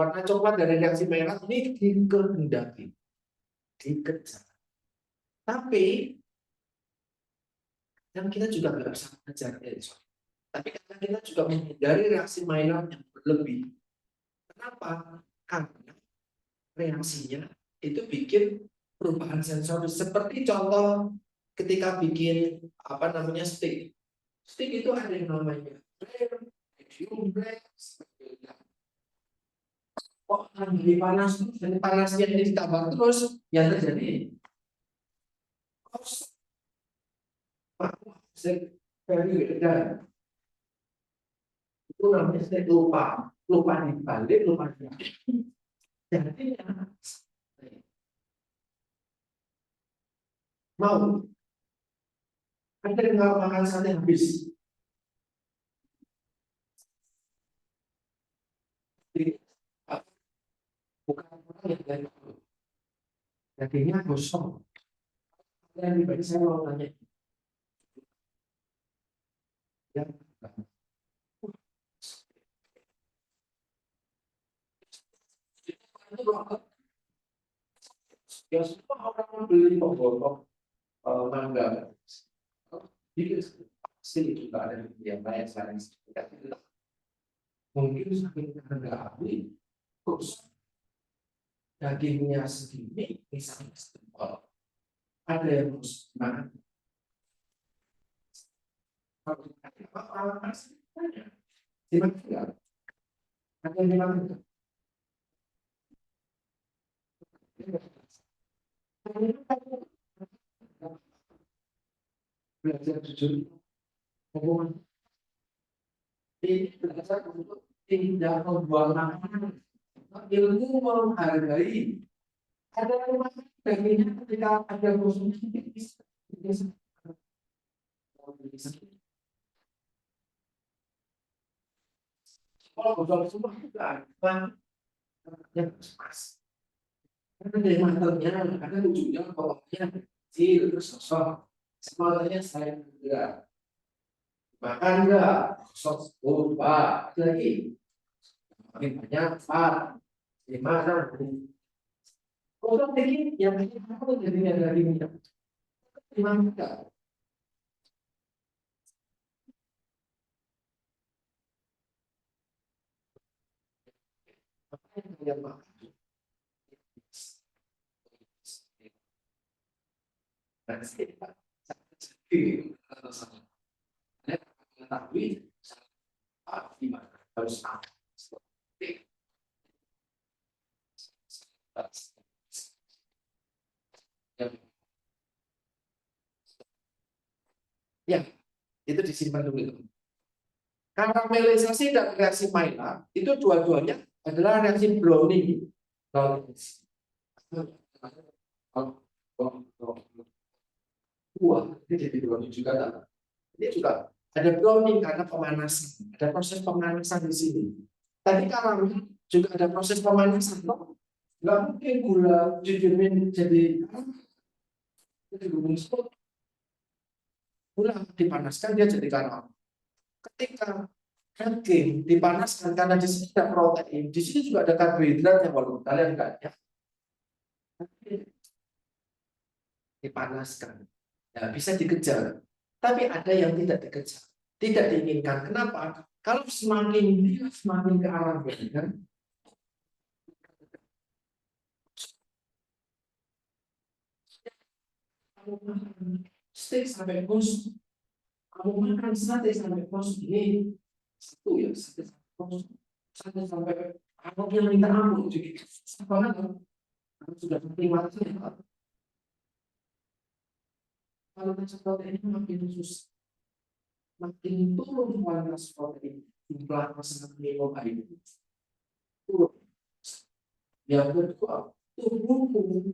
Warna coklat dari reaksi merah ini dikehendaki, dikejar. Tapi kan kita juga nggak bisa mengejar itu. Tapi karena kita juga menghindari reaksi mainan yang berlebih. Kenapa? Karena reaksinya itu bikin perubahan sensoris. Seperti contoh ketika bikin apa namanya stick. Stick itu ada yang namanya flare, medium flare, sebagainya. Oh, lagi panas, dan panasnya ini ditambah terus, yang terjadi itu namanya stick lupa dibalik, lupa dibalik. Jadi mau ada yang nggak makan sate habis. Jadi, bukan orang yang dari dagingnya gosong. Yang dibagi saya mau tanya. Ya, ya semua orang membeli pokok mangga. Jadi pasti juga ada yang lain selain itu. Mungkin saking harga ahli, terus dagingnya segini, misalnya setengah. Ada yang harus makan. Kalau orang asli tanya, dimakan nggak? Ada yang dimakan nggak? Belajar jujur, hubungan ini belajar untuk tidak membuang makanan. Ilmu menghargai. Ada yang makan dagingnya ketika ada konsumsi bisa. Kalau gosong semua juga ada yang pas. Karena dari materinya ada ujungnya pokoknya kecil terus sosok. Semuanya saya enggak makan enggak sosok lupa lagi. Makin banyak Pak 5 kosong dikit yang apa jadinya dari minyak 5 yang makan. Dan saya mengetahui di mana harus ya itu disimpan dulu. Karamelisasi dan reaksi Maillard itu dua-duanya adalah reaksi Browning. Buah ini jadi browning juga tak? Ini juga ada browning karena pemanasan, ada proses pemanasan di sini. Tadi karamel juga ada proses pemanasan, toh nggak mungkin gula didiemin jadi gula dipanaskan dia jadi karamel. Ketika daging dipanaskan karena di sini ada protein, di sini juga ada karbohidrat yang walaupun kalian enggak ya, dipanaskan. Ya, bisa dikejar, tapi ada yang tidak dikejar, tidak diinginkan. Kenapa? Kalau semakin dia semakin ke arah vegan, kamu makan steak sampai kosong, kamu makan sate sampai kosong ini satu ya, sate sampai kosong, sate sampai aku yang minta ampun jadi apa lagi? Kamu sudah mati ya. Kalau protein ini makin susah, makin turun kualitas protein, jumlah pesanan minum air turun. Yang kedua, tubuhmu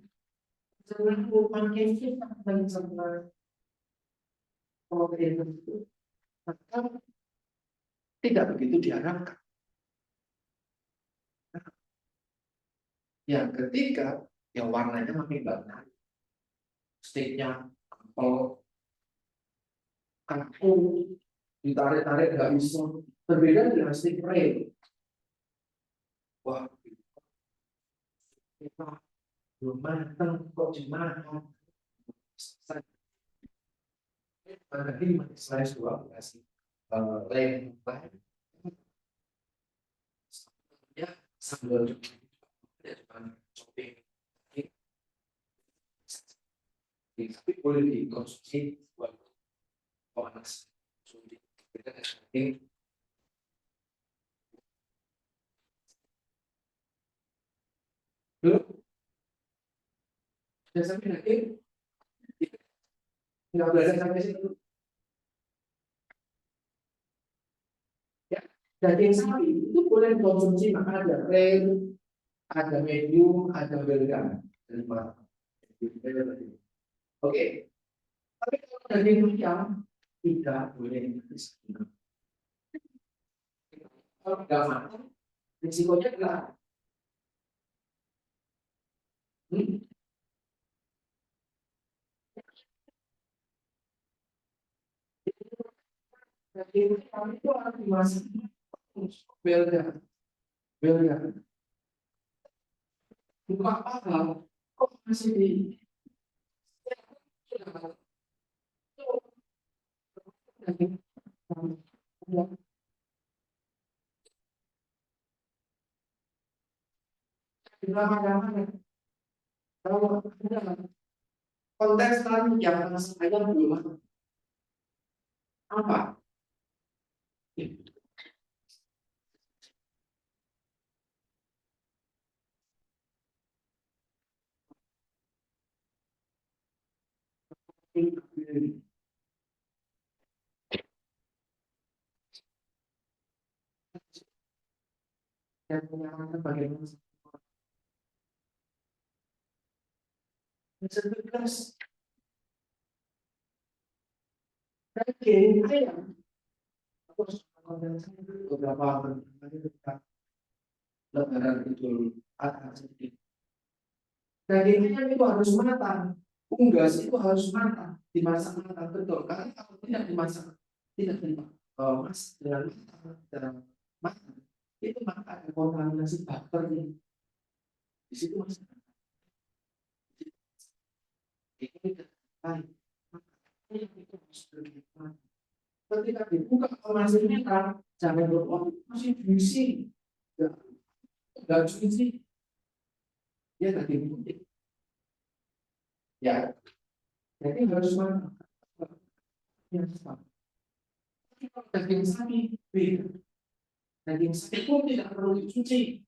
jangan makin kita dan sama protein itu, maka tidak begitu diharapkan. Yang ketiga, yang warnanya makin banyak, steaknya kalau kaku, ditarik-tarik nggak bisa, berbeda dengan steak rare. Wah, belum matang kok dimakan. Nanti slice dua kasih lem ya sambal ya shopping tapi boleh dikonsumsi buat panas sulit kita kasih dulu sudah sampai nanti nggak belajar sampai situ ya. Daging sapi itu boleh dikonsumsi maka ada rare, ada medium, ada well done. Oke, tapi kalau daging ayam tidak boleh dikonsumsi. Kalau nggak matang, risikonya adalah daging ayam itu akan dimasak well done. Buka apa? Kok masih di konteks tadi yang saya belum apa? Yang menyarankan bagaimana sebelas daging ayam beberapa lebaran itu ada sedikit daging ayam itu harus matang, unggas itu harus matang, dimasak matang betul karena kalau tidak dimasak tidak dimas dengan matang itu maka ada kontaminasi bakteri di situ masih itu tidak baik. Ketika dibuka masih netral, jangan berpikir masih diisi, nggak diisi, ya tadi putih, ya, jadi harus mana, yang sama. Daging sapi beda, daging sapi pun tidak perlu dicuci.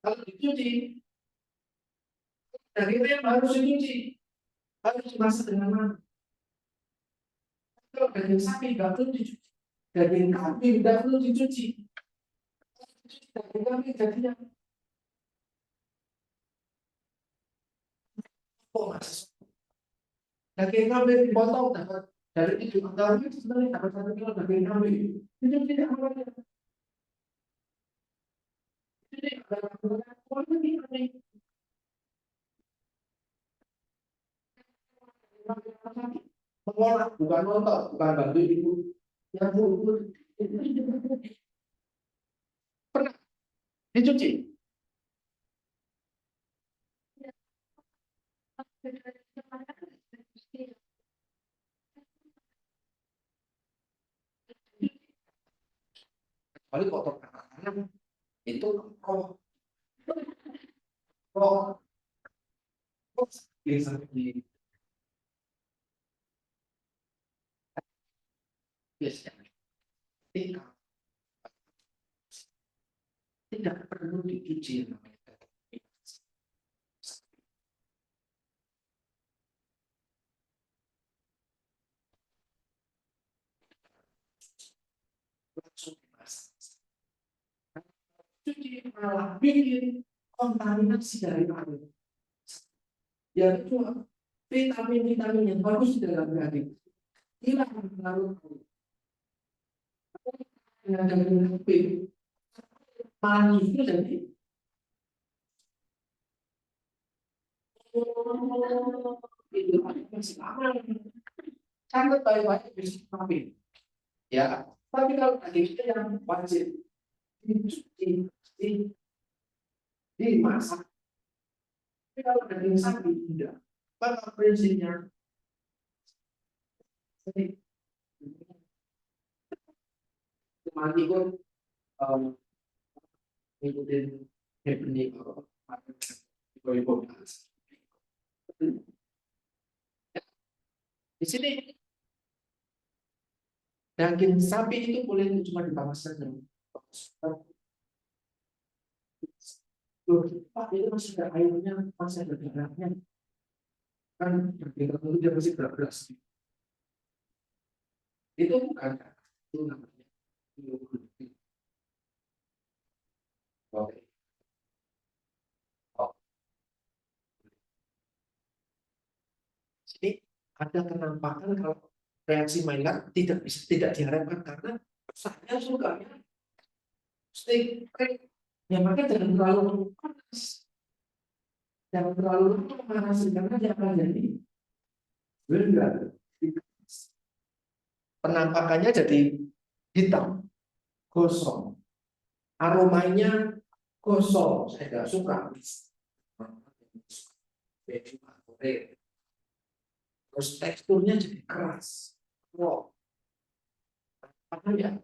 Kalau dicuci, dagingnya harus dicuci, harus dimasak dengan mana? Kalau daging sapi nggak perlu dicuci, daging kambing nggak perlu dicuci, daging kambing jadinya daging kambing dipotong dapat dari itu kambing itu sebenarnya dapat 1 kilo daging kambing itu tidak apa-apa. Jadi mengolah bukan nonton, bukan bantu ibu yang pernah dicuci. Kali kotor kanan itu roh bisa di tidak perlu dicuci namanya. Langsung dimasak. Cuci malah bikin kontaminasi dari air. Yang kedua, vitamin-vitamin yang bagus di dalam daging hilang larut dengan daging kambing malah justru jadi itu masih aman. Catat baik-baik bisa kambing ya, tapi kalau daging itu yang wajib dicuci dimasak. Tapi kalau daging sapi tidak. Apa prinsipnya? Jadi, cuma ikut ngikutin happening ibu-ibu. Di sini daging sapi itu boleh cuma dipanas saja. Pak, itu masih ada airnya, masih ada darahnya. Kan daging tertentu dia masih beras. Itu bukan, itu namanya. Oke. Jadi ada penampakan kalau reaksi Maillard tidak diharapkan karena saya suka steak yang makanya jangan terlalu panas, jangan terlalu panas karena dia akan jadi berat. Penampakannya jadi hitam, gosong, aromanya gosong, saya nggak suka. Terus teksturnya jadi keras. Wow. Apa ya?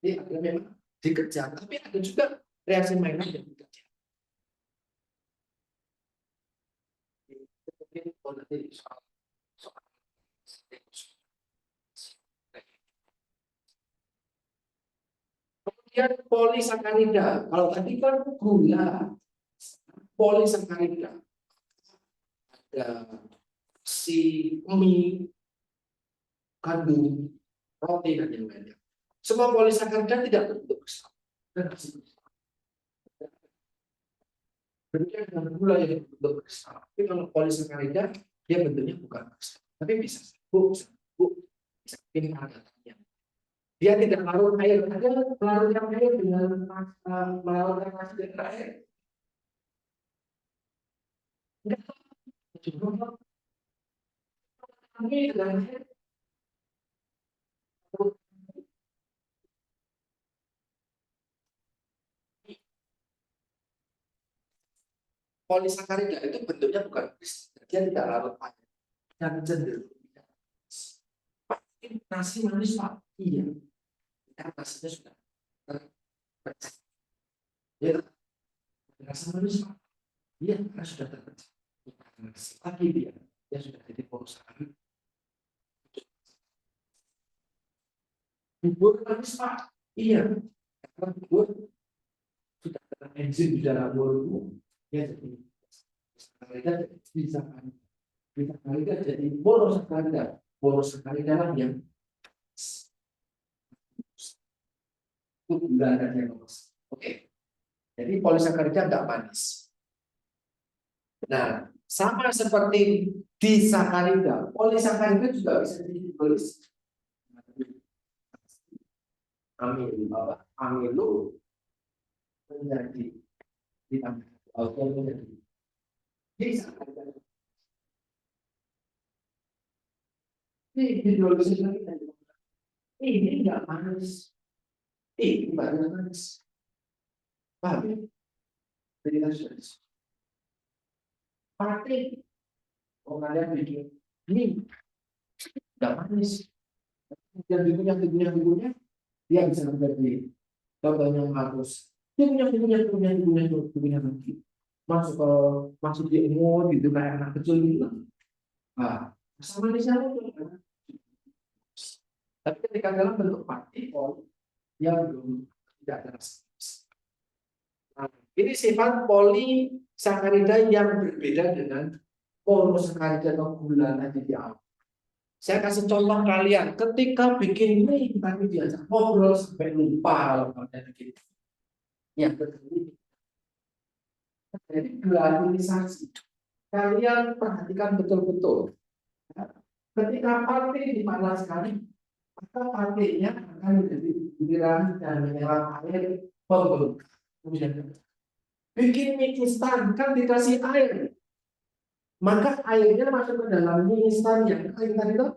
Dia ada memang dikejar, tapi ada juga reaksi Maillard yang dikejar. Kemudian polisakarida. Kalau tadi kan gula, polisakarida. Ada si mie, gandum, roti dan yang lainnya. Semua polisakarida tidak berbentuk besar. Bentuknya dengan gula yang berbentuk besar. Tapi kalau polisakarida dia bentuknya bukan besar, tapi bisa bisa ini adatnya. Dia tidak larut air, ada larutkan air dengan melarutkan nasi dengan air. Enggak, cuma kami dengan air. Polisakarida itu bentuknya bukan kristal, dia tidak larut air, yang cenderung pasti nasi manis Pak, iya, karena nasinya sudah terpecah, ya, nasi manis Pak, iya, karena sudah terpecah, tapi dia sudah jadi polisakarida. Bubur manis Pak, iya, karena bubur sudah ada enzim di dalam bubur. Ya, jadi bisa jadi monosakarida lah yang gula dan yang oke. Jadi polisakarida enggak manis. Nah, sama seperti disakarida, polisakarida juga bisa ditulis amilo menjadi ditambah menjadi disakarida. Ini hidrolisis lagi ini enggak manis. Ini enggak manis. Paham ya? Jadi kita sudah pasti kalian bikin ini enggak manis. Yang bikinnya dia bisa menjadi contohnya harus dia punya lagi masuk di umur gitu kayak anak kecil gitu. Nah, sama di sana tuh. Tapi ketika dalam bentuk partikel yang belum tidak ada rasa. Nah, ini sifat polisakarida yang berbeda dengan monosakarida atau gula tadi di awal. Saya kasih contoh kalian, ketika bikin mie tadi diajak ngobrol sampai lupa kalau kalian bikin. Ya betul. Jadi gladirisasi. Kalian perhatikan betul-betul. Ketika pati dipanaskan, maka patinya akan menjadi butiran dan menyerap air pembengkak. Bikin mie instan kan dikasih air, maka airnya masuk ke dalam mie instan yang tadi itu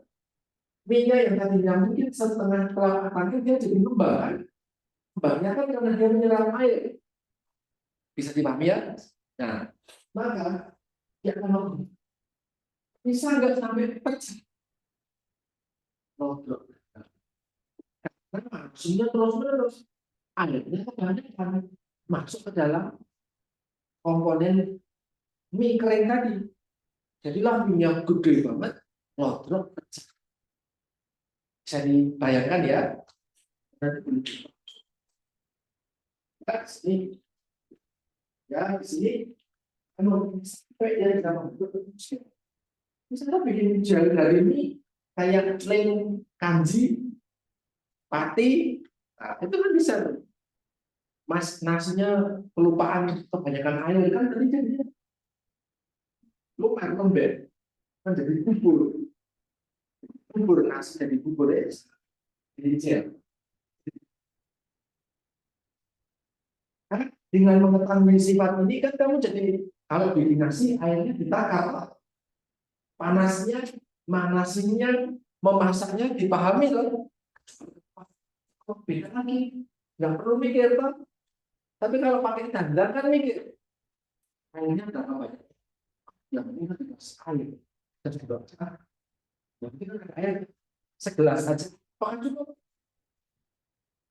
mie-nya yang tadinya mungkin setengah telapak kaki dia jadi kembang. Kembangnya kan karena dia menyerap air. Bisa dipahami ya? Nah, maka ya kalau bisa nggak sampai pecah rodok. Karena maksudnya terus-menerus akhirnya akan masuk ke dalam komponen mie kering tadi. Jadilah mie yang gede banget, rodok pecah. Bisa dibayangkan ya. Nah, di sini, ya di sini, sampai dia dalam bentuk misalnya bikin jalan dari mie kayak lem kanji, pati, nah, itu kan bisa tuh. Mas nasinya kelupaan kebanyakan air kan tadi jadinya lupa lembek kan jadi bubur nasi jadi bubur ya jadi gel. Karena dengan mengetahui sifat ini kan kamu jadi kalau bikin nasi airnya ditakar panasnya manasinya memasaknya dipahami loh. Kok beda lagi nggak perlu mikir toh. Tapi kalau pakai dandang kan mikir airnya nggak apa ya yang penting kan air dan juga yang penting kan air segelas saja apakah cukup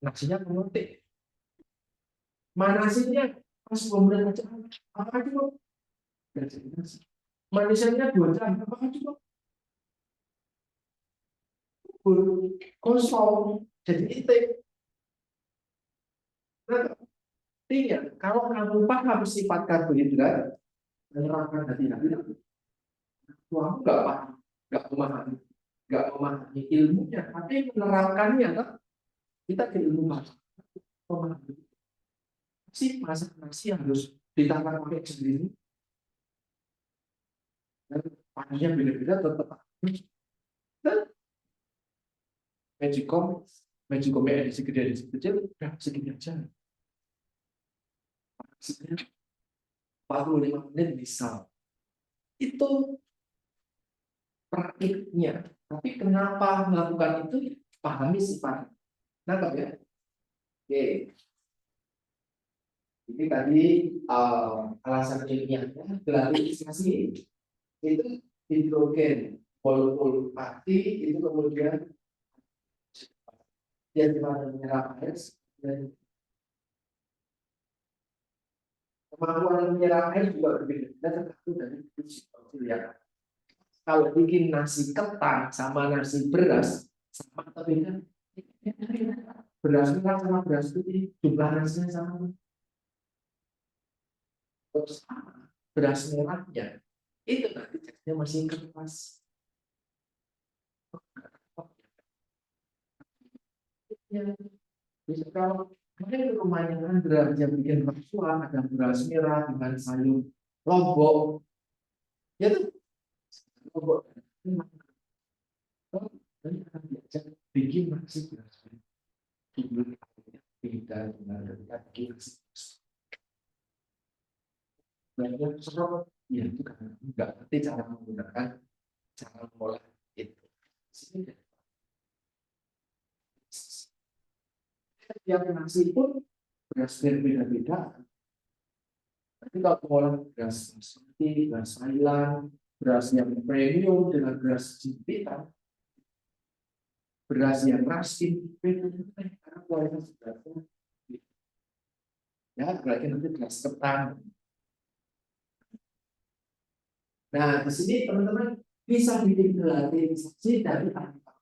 nasinya penuh manasinya pas pemberian aja apakah cukup dan jadi nasi manisnya 2 jam apakah cukup kosong jadi intik. Nah, artinya kalau kamu paham sifat karbohidrat menerapkan hati-hati kamu nggak memahami ilmunya tapi menerapkannya kan kita ke ilmu masak memahami sih masak nasi harus ditata pakai sendiri dan panasnya beda-beda tetap dan magicom magicomnya edisi gede edisi kecil udah segini aja 45 menit misal itu praktiknya tapi kenapa melakukan itu pahami sifat nangkap ya oke ini tadi alasan ilmiahnya granulasi itu hidrogen molekul aktif itu kemudian dia menyerap air dan kemampuan menyerap air juga berbeda tergantung dari fungsi ya. Kalau bikin nasi ketan sama nasi beras sama atau beda? Beras merah sama beras putih jumlah nasinya sama. Terus beras merahnya itu nanti teksturnya masih keras. Ya, bisa kalau mungkin rumahnya Andra dia bikin baksoan ada beras merah dengan sayur lombok, ya tuh lombok. Dan akan diajak bikin nasi beras merah. Beda dengan bikin nasi banyak serot, ya itu karena nggak ngerti cara menggunakan cara mengolah itu. Sini setiap nasi pun beras berbeda-beda. Tapi kalau mengolah beras basmati, beras Thailand, beras yang premium dengan beras jimpitan, beras yang rasin, beda-beda karena kualitas berasnya. Ya, apalagi nanti beras ketan. Nah, di sini teman-teman bisa bikin gelatisasi dari aneka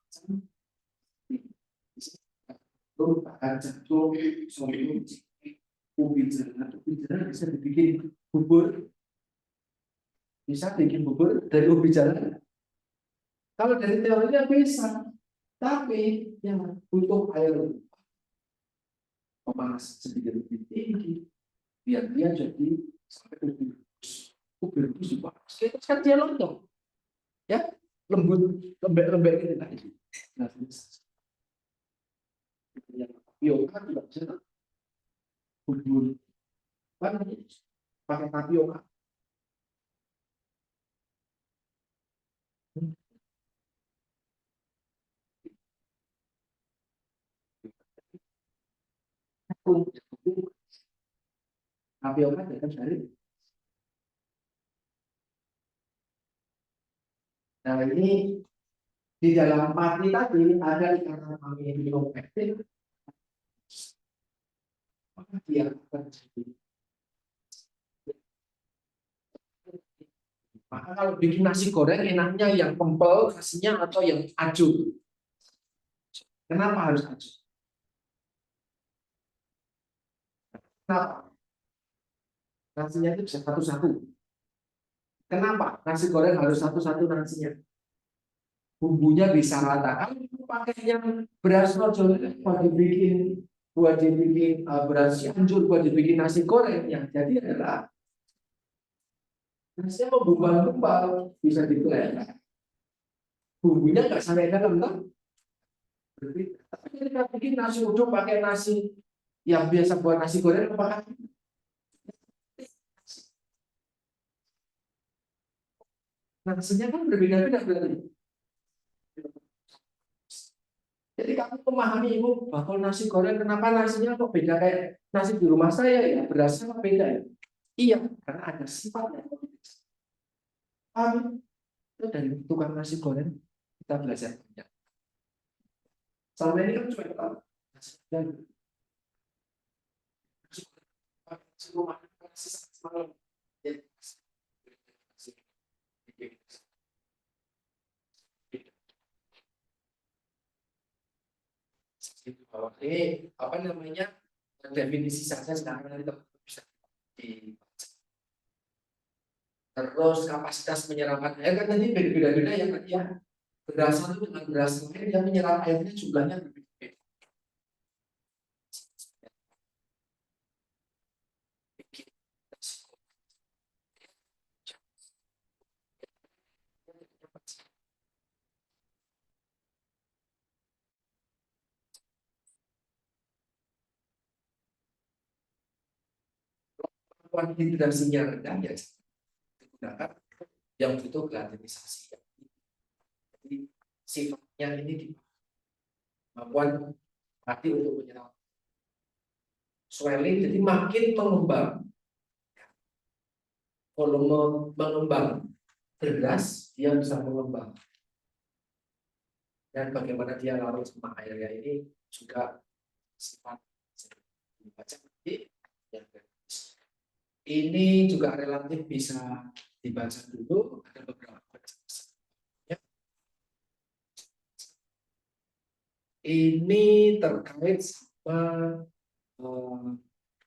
merupakan jagung, sorghum, ubi jalan bisa dibikin bubur, bisa bikin bubur dari ubi jalan. Kalau dari teorinya bisa, tapi yang butuh air pemanas sedikit lebih tinggi, biar dia jadi sampai lebih ubir juga. Itu kan dia lontong, ya lembut, lembek-lembek gitu nah itu. Nah, yang tapioka juga bisa bubur, kan pakai tapioka. Tapioka datang dari. Nah ini di dalam pati tadi ada ikatan amino peptid, maka dia akan jadi. Maka kalau bikin nasi goreng enaknya yang kempel nasinya atau yang ajuk. Kenapa harus ajuk? Kenapa? Nasinya itu bisa satu-satu. Kenapa? Nasi goreng harus satu-satu nasinya. Bumbunya bisa rata. Kalau pakai yang beras rojol buat dibikin beras cianjur buat dibikin nasi goreng yang jadi adalah nasinya menggumpal-gumpal bisa digoreng. Bumbunya nggak sampai dalam kan? Tapi ketika bikin nasi uduk pakai nasi yang biasa buat nasi goreng apakah nasinya kan berbeda-beda berarti. Jadi kamu memahami ibu bahwa nasi goreng kenapa nasinya kok beda kayak nasi di rumah saya ya berasnya kok beda ya? Iya, karena ada sifatnya. Itu dari tukang nasi goreng kita belajar banyak. Selama ini kan cuma tahu nasi goreng. Nasi rumah nasi semalam. Ini apa namanya definisi saja sekarang nanti bisa dibaca. Terus kapasitas menyerapkan air kan tadi beda-beda ya tadi ya. Beras satu dengan beras lain dia menyerap airnya jumlahnya berbeda. Kuantitasnya rendah ya digunakan yang butuh gratifikasi. Jadi sifatnya ini di kemampuan hati untuk menyerap swelling, jadi makin mengembang volume mengembang beras dia bisa mengembang dan bagaimana dia larut sama airnya ini juga sifat dibaca nanti yang ini juga relatif bisa dibaca dulu ada beberapa ya. Ini terkait sama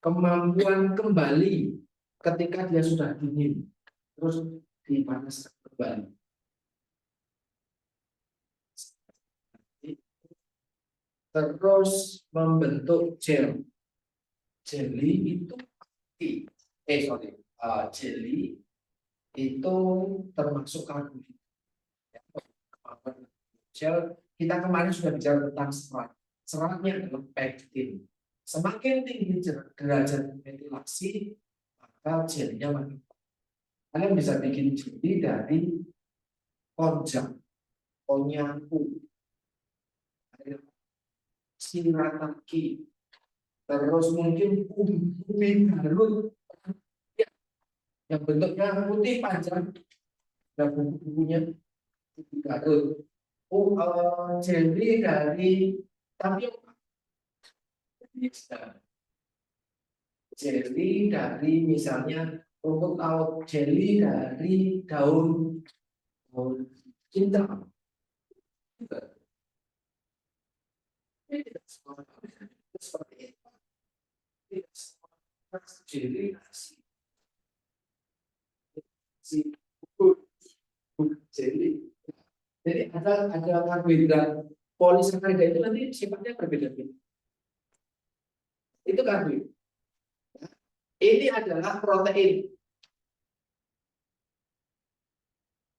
kemampuan kembali ketika dia sudah dingin terus dipanaskan kembali. Terus membentuk gel. Jelly itu jelly itu termasuk karbohidrat. Gel kita kemarin sudah bicara tentang serat. Seratnya adalah pektin. Semakin tinggi derajat metilasi, maka gelnya makin. Kalian bisa bikin jelly dari konjac, konyaku, shirataki, terus mungkin ubi garut yang bentuknya putih panjang dan buku-bukunya ubi garut. Jelly dari tapioka, jelly dari misalnya rumput laut, jelly dari daun cinta. Ini tidak semua seperti itu. Tidak semua jelly si jelly. Jadi ada karbohidrat polisakarida itu nanti sifatnya berbeda-beda. Itu karbohidrat. Ini adalah protein.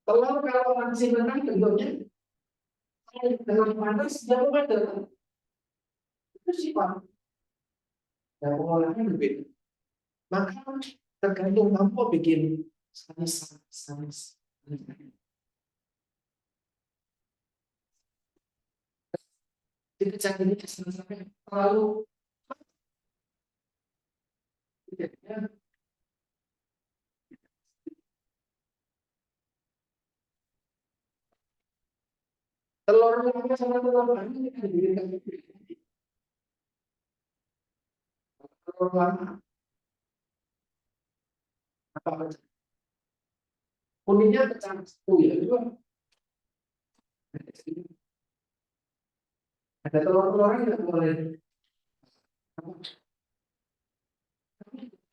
Telur kalau masih mentah bentuknya dengan panas dia padat. Itu sifat. Dan pengolahannya berbeda. Maka tergantung kamu mau bikin sanis. Jadi cara ini terlalu Telur lama sama telur lama ini kan diberikan telur lama apa pecah? Kuningnya pecah satu ya itu ada telur-telurnya nggak boleh.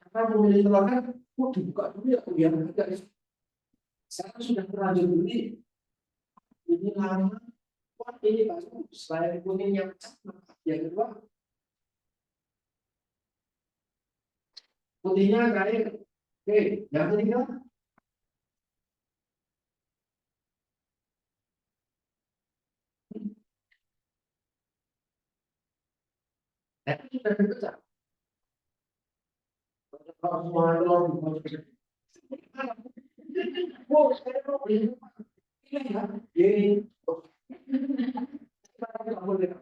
Karena memilih telurnya, dibuka dulu ya biar agak. Sekarang sudah terlanjur beli ini lama. Wah ini bagus. Selain kuningnya pecah, yang kedua putihnya cair. Oke, yang ketiga sudah dipecah. Kalau semua telur dibuka. Wow, saya mau beli ini ya. Ini kita nggak boleh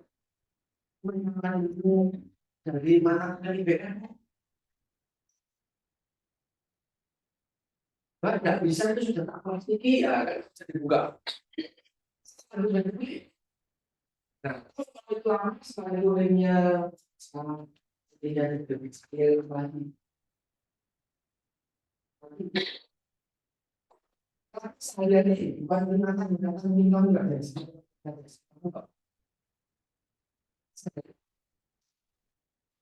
menyamakan itu dari mana dari BM. Nah, nggak bisa itu sudah tak plastiki ya, nggak bisa dibuka. Harus beli. Nah, kalau itu lama sekali gorengnya sekarang tidak lebih kecil lagi. Saya nih bukan binatang minum nggak ada.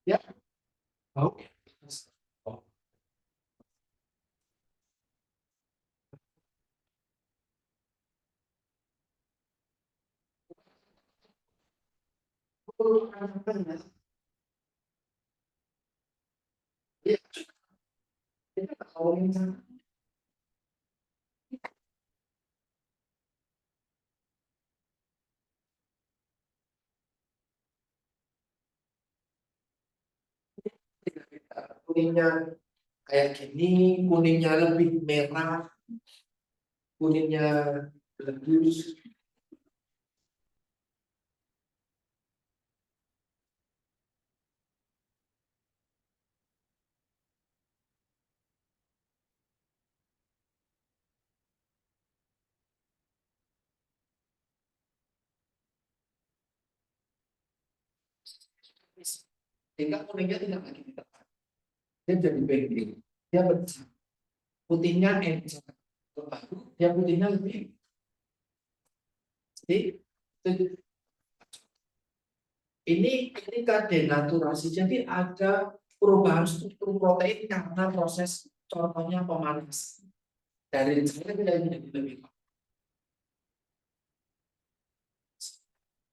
Ya, mau. Ya, kita tahu ini kuningnya kayak gini, kuningnya lebih merah, kuningnya lebih sehingga kuningnya tidak lagi di depan. Dia jadi bengkeng, dia pecah. Putihnya encer, baru dia putihnya lebih. Jadi ini ketika denaturasi, jadi ada perubahan struktur protein karena proses contohnya pemanas dari cair menjadi lebih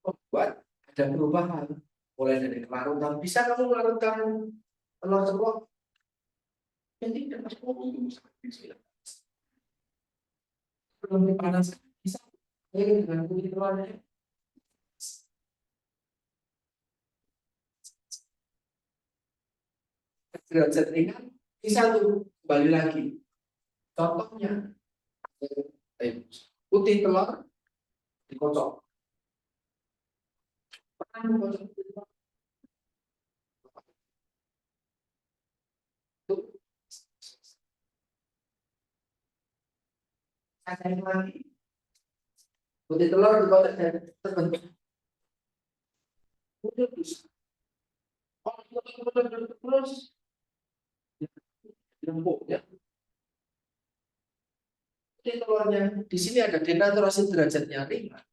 membuat ada perubahan mulai dari kelarutan. Bisa kamu melarutkan telur ceplok? Jadi dapat belum dipanaskan bisa dengan kulit telurnya. Derajat ringan bisa tuh kembali lagi. Contohnya putih telur dikocok. Pernah mengocok putih telur? Itu saya lagi. Putih telur dikocok dan terbentuk. Udah bisa. Kalau dikocok terus lembut ya. Putih telurnya di sini ada denaturasi derajatnya ringan.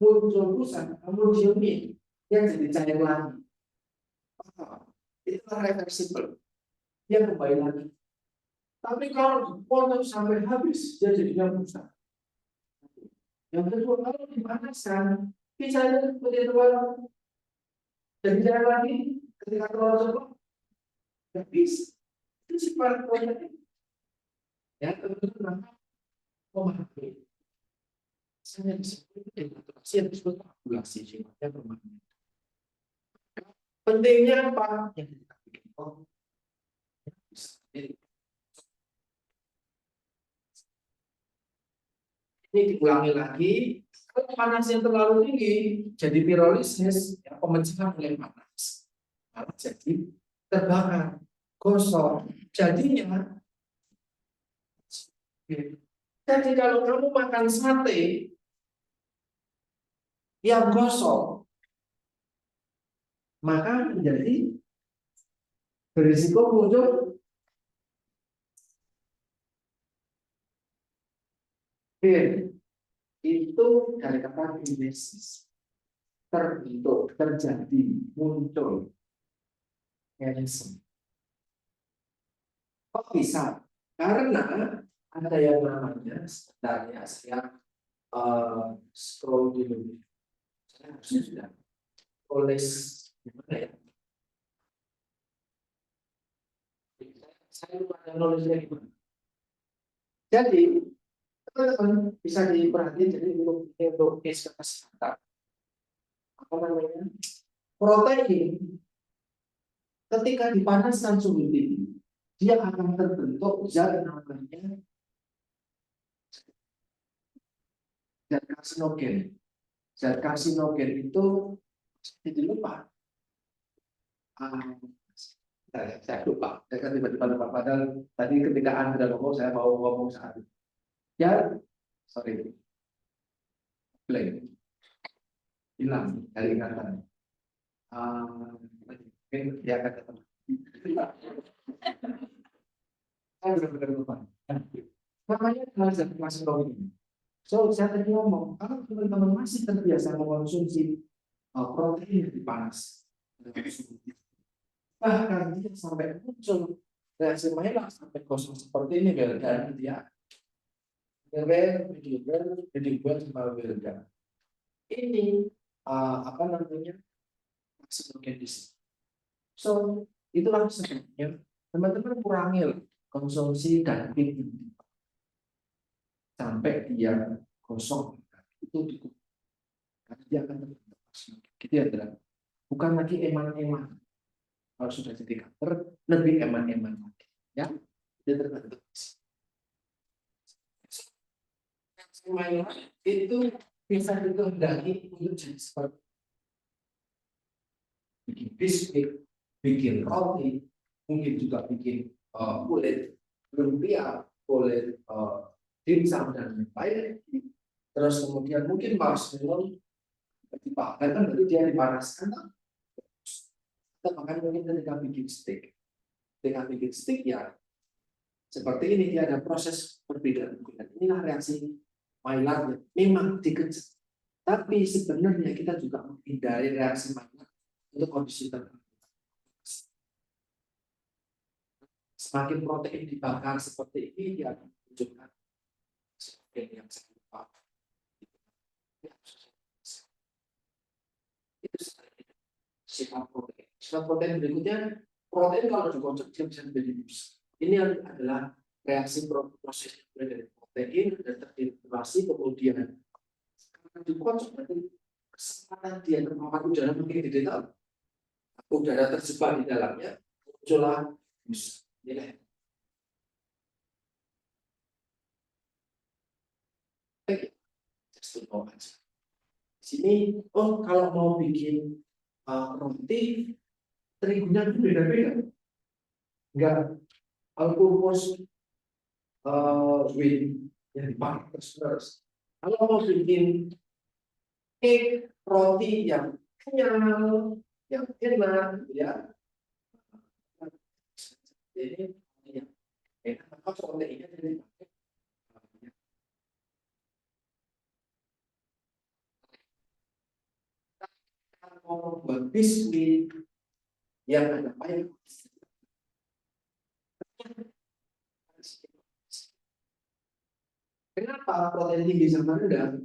Muncul busa, amonium yang jadi cair lagi. Itu reversible. Dia kembali lagi. Tapi kalau dipotong sampai habis, dia jadinya busa. Yang kedua, kalau dipanaskan, bisa seperti telur dan jalan lagi ketika telur ceplok habis. Itu sifat protein. Ya, teman-teman, memahami. Saya disebut denaturasi yang disebut koagulasi sifatnya permanen. Pentingnya apa? Yang kita bikin ini diulangi lagi. Kalau panasnya terlalu tinggi, jadi pirolisis, ya, pemecahan oleh panas, malah jadi terbakar, gosong. Jadinya, jadi kalau kamu makan sate, yang gosong, maka menjadi berisiko muncul bir. Itu dari kata kinesis, terbentuk, terjadi, muncul kinesis. Kok bisa? Karena ada yang namanya sebenarnya saya scroll dulu. Saya harusnya sudah tulis gimana ya? Saya lupa nulisnya gimana. Jadi teman-teman bisa diperhatiin jadi untuk case kesehatan apa namanya protein ketika dipanaskan suhu tinggi dia akan terbentuk zat namanya zat karsinogen. Zat karsinogen itu jadi lupa. Saya lupa. Saya kan tiba-tiba lupa. Padahal tadi ketika Anda ngomong, saya mau ngomong saat itu. Ya, sorry. Blank. Hilang dari ingatan. Mungkin dia akan ketemu. Saya benar-benar lupa. Namanya adalah zat karsinogen. So, saya tadi ngomong, kalau teman-teman masih terbiasa mengkonsumsi protein yang panas, bahkan dia sampai muncul reaksi Maillard sampai kosong seperti ini, dan dia dibuat sama Belga. Ini apa namanya karsinogenis. So, itulah sebabnya teman-teman kurangi konsumsi daging sampai dia kosong itu cukup karena dia akan terbentuk gitu ya teman. Bukan lagi eman-eman kalau sudah jadi kanker lebih eman-eman lagi ya dia terbentuk semuanya itu bisa dikehendaki untuk jadi seperti bikin biskuit, bikin roti, mungkin juga bikin kulit lumpia, kulit dimsum dan lain-lain. Terus kemudian mungkin marshmallow dibakar kan berarti dia dipanaskan. Kita makan mungkin ketika bikin steak ya seperti ini dia ada proses perbedaan. Inilah reaksi Maillard memang dikejar. Tapi sebenarnya kita juga menghindari reaksi Maillard untuk kondisi tertentu. Semakin protein dibakar seperti ini dia akan menunjukkan yang saya lupa. Itu sifat protein. Sifat protein berikutnya, protein kalau dikonsumsi bisa menjadi bus. Ini adalah reaksi proses dari protein dan terintegrasi kemudian karena dikonsumsi kesempatan dia terpapar udara makin gede, udara terjebak di dalamnya muncullah bus. Ini sini, kalau mau bikin roti, terigunya itu beda-beda. Enggak all-purpose wheat yang dipakai terus. Kalau mau bikin cake, roti yang kenyal, yang enak, ya. Ini yang enak, maka proteinnya jadi dipakai. Mau buat biskuit yang ada payung. Kenapa protein tinggi sama rendah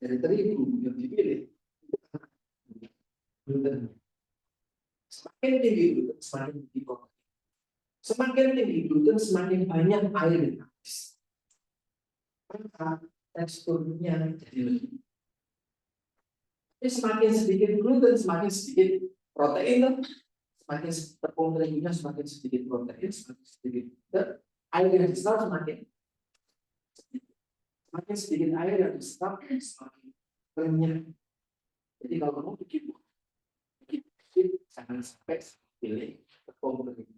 dari terigu yang dipilih? Gluten. Semakin tinggi gluten, semakin tinggi protein. Semakin tinggi gluten, semakin banyak air yang habis. Maka teksturnya jadi lebih. Jadi semakin sedikit gluten, semakin sedikit protein. Semakin tepung terigunya semakin sedikit protein, semakin sedikit gluten. Air yang diserap semakin sedikit air yang diserap semakin renyah. Jadi kalau kamu bikin jangan sampai pilih tepung terigu.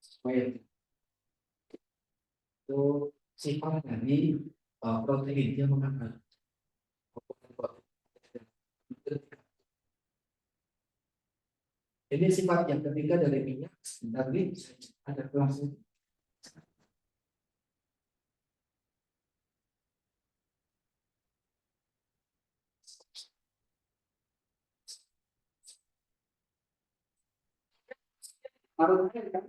Supaya itu sifat dari protein dia mengangkat. Ini sifat yang ketiga dari minyak. Sebentar nih, ada kelasnya. Larut air kan?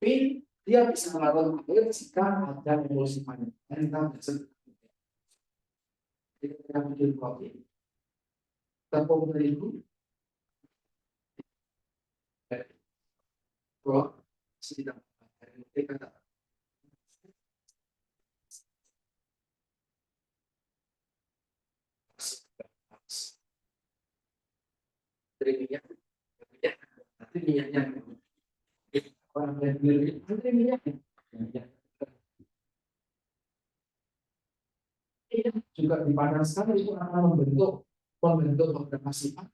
Tapi dia bisa larut air jika ada emulsifannya. Jadi kita bikin kopi, tepung terigu, buah, sedang kata dari minyak, nanti minyaknya orang yang beli nanti minyaknya. Juga dipanaskan itu akan membentuk beberapa sifat.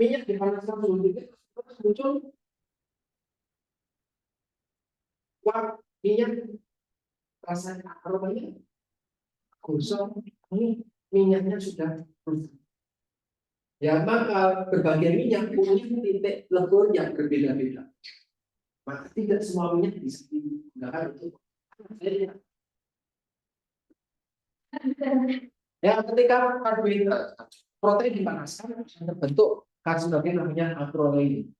Minyak dipanaskan suhu tinggi terus muncul wah minyak rasanya aromanya gosong, ini minyaknya sudah rusak. Ya maka berbagai minyak punya titik lebur yang berbeda-beda. Maka tidak semua minyak bisa digunakan untuk ya ketika karbohidrat protein dipanaskan terbentuk karbohidrat namanya akrolein.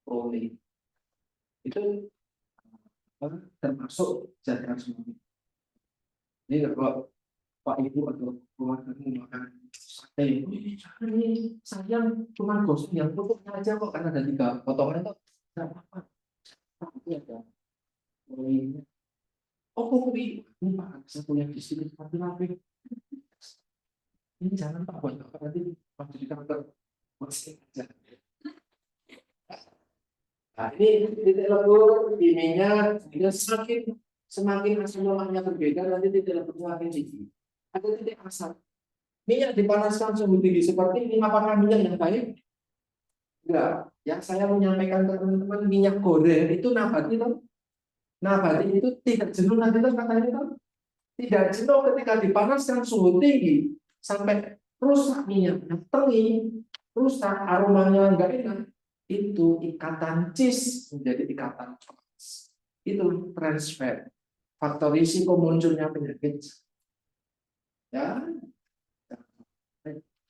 Protein itu termasuk zat transmisi. Jadi kalau Pak Ibu atau keluarga makan sate ini sayang cuma gosong yang pupuknya aja kok karena ada 3 potongan itu tidak apa-apa. Tapi ada proteinnya. Oh pupuk ini Pak satu yang di sini tapi ini jangan Pak buat Bapak nanti waktu di kantor masih aja. Nah, ini titik lebur di minyak, semakin asam lemaknya berbeda, nanti titik leburnya semakin tinggi. Ada titik asam. Minyak dipanaskan suhu tinggi seperti ini, apakah minyak yang baik? Enggak. Yang saya menyampaikan ke teman-teman minyak goreng itu nabati toh. Nabati itu tidak jenuh nanti toh katanya toh. Tidak jenuh ketika dipanaskan suhu tinggi sampai rusak minyaknya, tenging, rusak aromanya enggak enak. Itu ikatan cis menjadi ikatan trans. Itu transfer. Faktor risiko munculnya penyakit. Ya,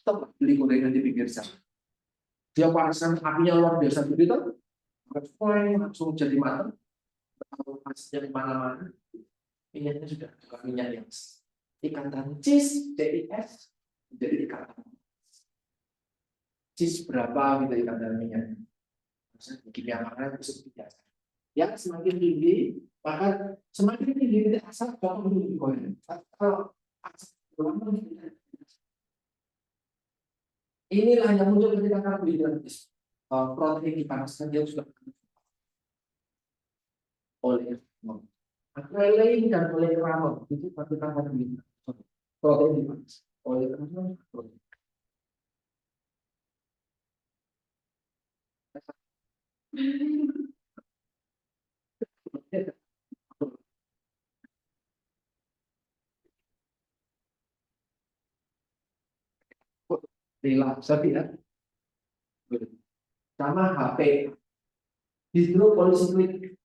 stop beli gorengan di pinggir jalan. Dia panaskan apinya luar biasa begitu, langsung jadi matang. Kalau masnya kemana-mana, minyaknya sudah bukan minyak yang ikatan cis, CIS menjadi ikatan. Cis berapa gitu ikatan minyaknya? Kimia makanan itu seperti biasa. Ya semakin tinggi, maka semakin tinggi titik asap bakal menjadi goreng. Kalau asap berlama inilah yang muncul ketika karbohidrat protein dipanaskan dia sudah oleh akrilain dan oleh keramel itu partikel karbohidrat protein dipanaskan oleh keramel protein. Relaksasi ya. Sama HP hidropolisiklik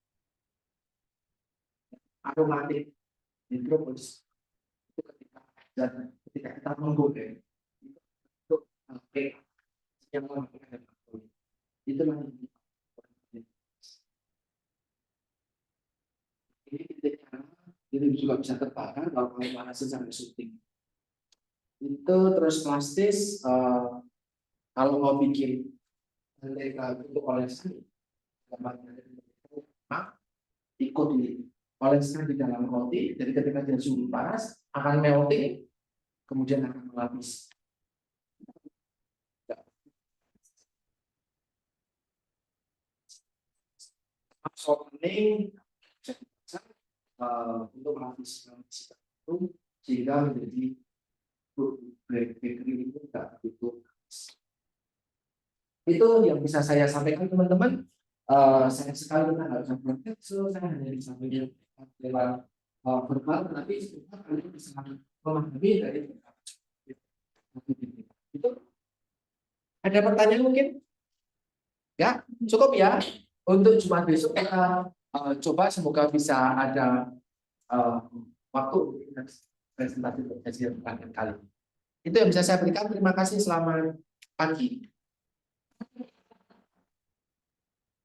aromatik hidropolis itu ketika kita menggoreng itu HP yang menggunakan itu ini titiknya itu juga bisa terbakar kalau panas sampai syuting itu terus plastis kalau mau bikin mereka untuk oleskan ikut oleskan di dalam roti jadi ketika dia suhu panas akan melting kemudian akan melapis softening untuk melapis itu sehingga menjadi bakery itu tidak begitu. Itu yang bisa saya sampaikan teman-teman. Saya sekali kita nggak bisa praktek, saya hanya disampaikan lewat verbal, tapi sebenarnya kalian bisa memahami dari itu. Ada pertanyaan mungkin? Ya, cukup ya. Untuk Jumat besok kita coba semoga bisa ada waktu untuk presentasi kajian terakhir kali. Itu yang bisa saya berikan. Terima kasih. Selamat pagi.